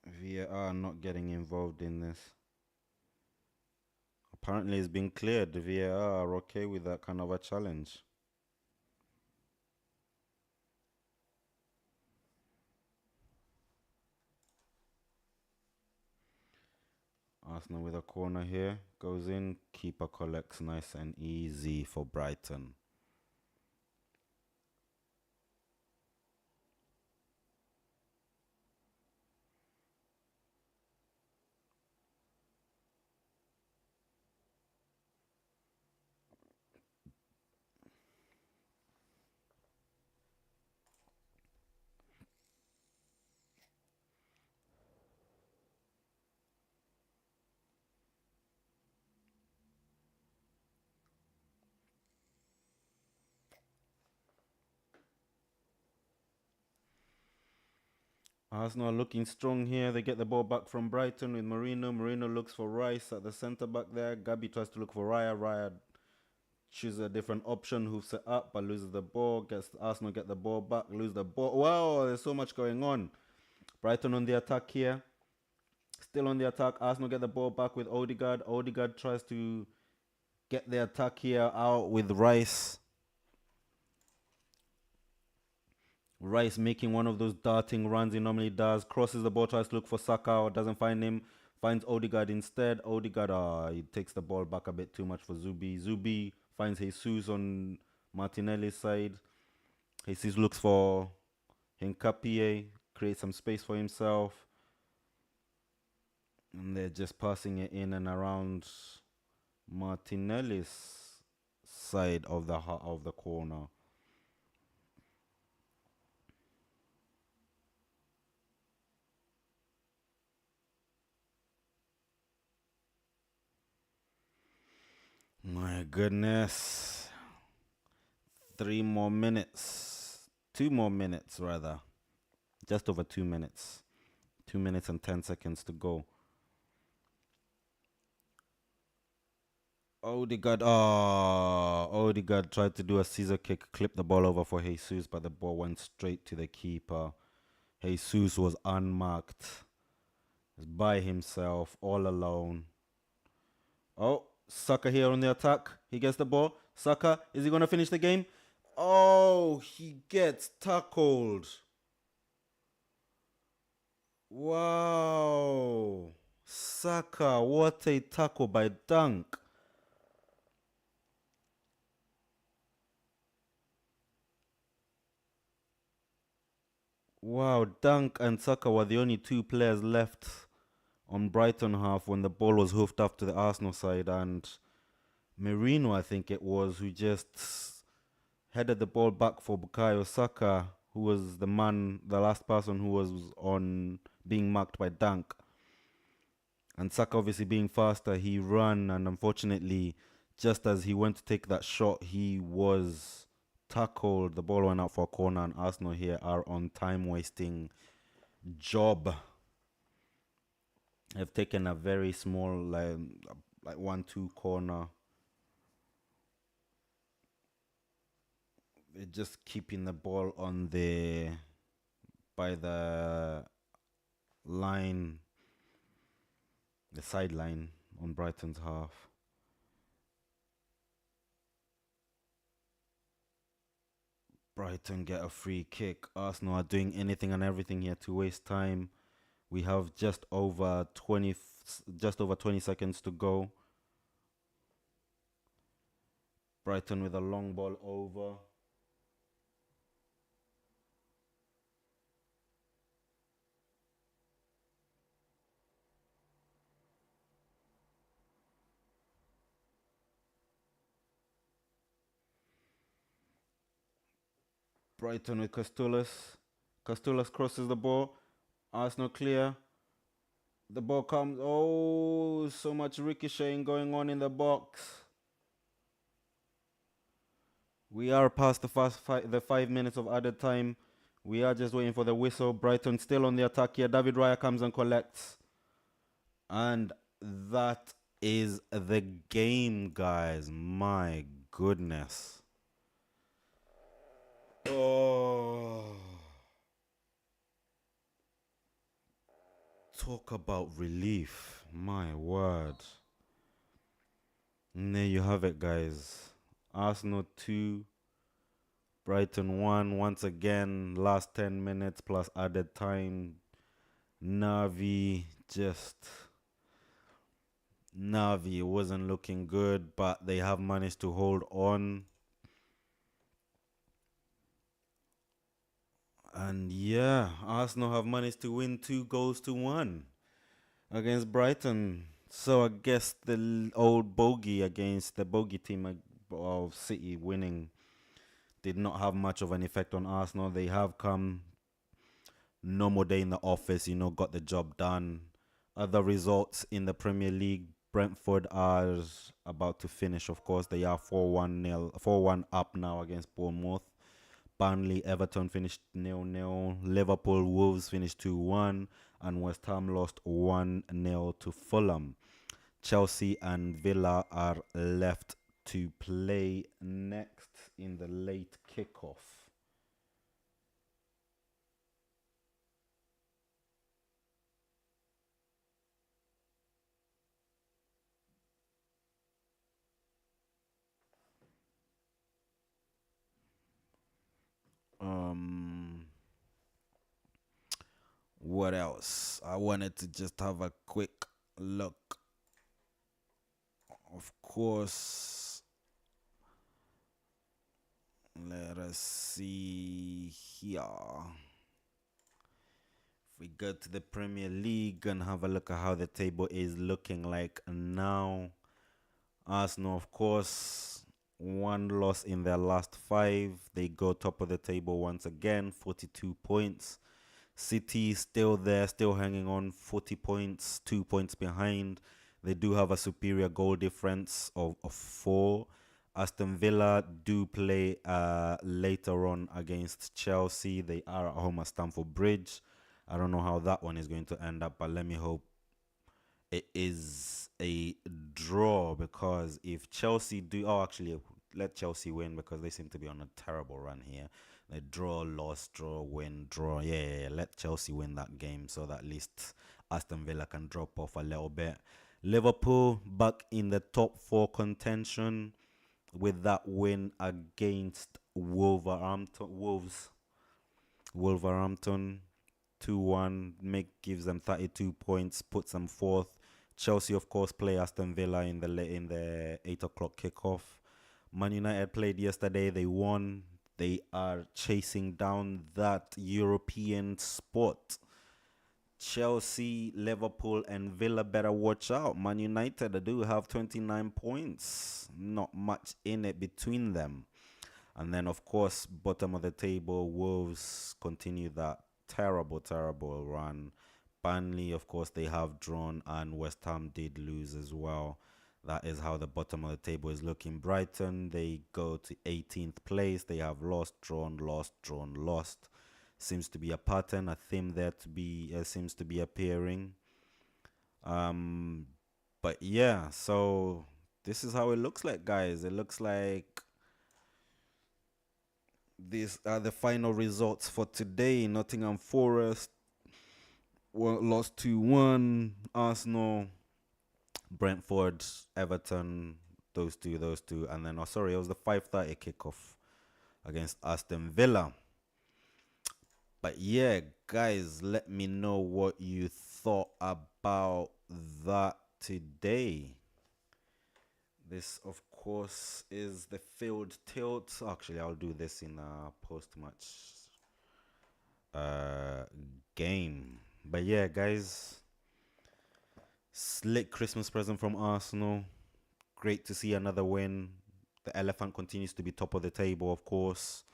A: VAR not getting involved in this. Apparently it's been cleared. The VAR are okay with that kind of a challenge. Arsenal with a corner here. Goes in. Keeper collects nice and easy for Brighton. Arsenal looking strong here. They get the ball back from Brighton with Mourinho. Mourinho looks for Rice at the centre back there. Gabi tries to look for Raya. Raya chooses a different option, hoofs it up, but loses the ball. Gets Arsenal get the ball back, lose the ball. Wow, there's so much going on. Brighton on the attack here. Still on the attack. Arsenal get the ball back with Odegaard. Odegaard tries to get the attack here out with Rice. Rice making one of those darting runs he normally does. Crosses the ball, tries to look for Saka, or doesn't find him. Finds Odegaard instead. Odegaard, he takes the ball back a bit too much for Zubi. Zubi finds Jesus on Martinelli's side. Jesus looks for Hincapie, creates some space for himself. And they're just passing it in and around Martinelli's side of the corner. My goodness. 3 more minutes. 2 more minutes, rather. Just over 2 minutes. 2 minutes and 10 seconds to go. Odegaard tried to do a scissor kick, clip the ball over for Jesus, but the ball went straight to the keeper. Jesus was unmarked. He's by himself, all alone. Oh, Saka here on the attack. He gets the ball. Saka, is he going to finish the game? Oh, he gets tackled. Wow. Saka, what a tackle by Dunk. Wow, Dunk and Saka were the only two players left on Brighton half when the ball was hoofed up to the Arsenal side, and Merino, I think it was, who just headed the ball back for Bukayo Saka, who was the last person who was on being marked by Dunk. And Saka, obviously being faster, he ran, and unfortunately, just as he went to take that shot, he was tackled. The ball went out for a corner, and Arsenal here are on time-wasting job. They've taken a very small, like 1-2 corner. They're just keeping the ball by the line, the sideline on Brighton's half. Brighton get a free kick. Arsenal are doing anything and everything here to waste time. We have just over 20 seconds to go. Brighton with a long ball over. Brighton with Castulas. Castulas crosses the ball. Arsenal clear. The ball comes. Oh, so much ricocheting going on in the box. We are past the 5 minutes of added time. We are just waiting for the whistle. Brighton still on the attack here. David Raya comes and collects. And that is the game, guys. My goodness. Oh. Talk about relief. My word. And there you have it, guys. Arsenal 2, Brighton 1. Once again, last 10 minutes plus added time. Navi wasn't looking good, but they have managed to hold on. And yeah, Arsenal have managed to win 2-1 against Brighton. So I guess the old bogey against the bogey team of City winning did not have much of an effect on Arsenal. They have come normal day in the office, got the job done. Other results in the Premier League, Brentford are about to finish, of course. They are 4-1 up now against Bournemouth. Burnley, Everton finished 0-0. Liverpool, Wolves finished 2-1. And West Ham lost 1-0 to Fulham. Chelsea and Villa are left to play next in the late kickoff. What else? I wanted to just have a quick look. Of course, let us see here. If we go to the Premier League and have a look at how the table is looking like now, Arsenal, of course, one loss in their last five. They go top of the table once again, 42 points. City still there, still hanging on, 40 points, 2 points behind. They do have a superior goal difference of four. Aston Villa do play later on against Chelsea. They are at home at Stamford Bridge. I don't know how that one is going to end up, but let me hope it is a draw, because if Chelsea do, oh, actually, let Chelsea win because they seem to be on a terrible run here. They draw, loss, draw, win, draw. Yeah. Let Chelsea win that game so that at least Aston Villa can drop off a little bit. Liverpool back in the top four contention with that win against Wolverhampton 2-1, gives them 32 points, puts them fourth. Chelsea, of course, play Aston Villa in the 8 o'clock kickoff. Man United played yesterday. They won. They are chasing down that European spot. Chelsea, Liverpool, and Villa better watch out. Man United do have 29 points. Not much in it between them. And then, of course, bottom of the table, Wolves continue that terrible run. Burnley, of course, they have drawn, and West Ham did lose as well. That is how the bottom of the table is looking. Brighton, they go to 18th place. They have lost, drawn, lost, drawn, lost. Seems to be a pattern, a theme there seems to be appearing. But yeah, so this is how it looks like, guys. It looks like these are the final results for today. Nottingham Forest lost 2-1. Arsenal, Brentford, Everton, those two. And then, it was the 5:30 kickoff against Aston Villa. But yeah, guys, let me know what you thought about that today. This, of course, is the field tilt. Actually, I'll do this in a post-match game. But yeah, guys, slick Christmas present from Arsenal. Great to see another win. The elephant continues to be top of the table, of course.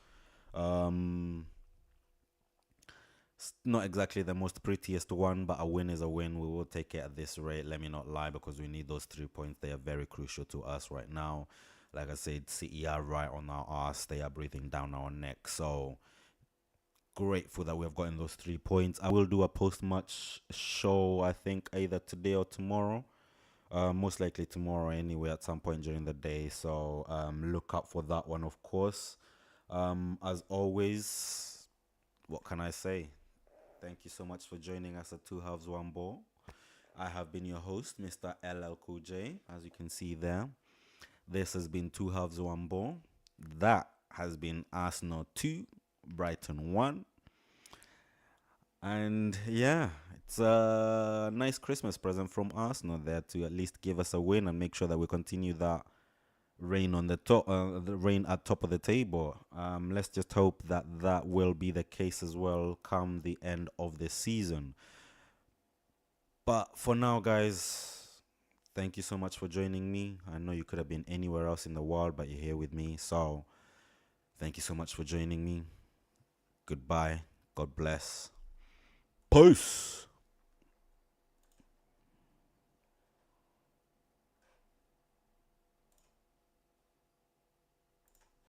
A: Not exactly the most prettiest one, but a win is a win. We will take it at this rate. Let me not lie, because we need those 3 points. They are very crucial to us right now. Like I said, City are right on our ass. They are breathing down our neck. So grateful that we have gotten those 3 points. I will do a post-match show, I think, either today or tomorrow. Most likely tomorrow anyway, at some point during the day. So look out for that one, of course. As always, what can I say? Thank you so much for joining us at 2Halves1Ball. I have been your host, Mr. LL Cool J, as you can see there. This has been 2Halves1Ball. That has been Arsenal 2, Brighton 1. And yeah, it's a nice Christmas present from Arsenal there to at least give us a win and make sure that we continue that reign on the top, the reign at top of the table. Let's just hope that that will be the case as well come the end of the season. But for now, guys, thank you so much for joining me. I know you could have been anywhere else in the world, but you're here with me. So thank you so much for joining me. Goodbye. God bless. Peace.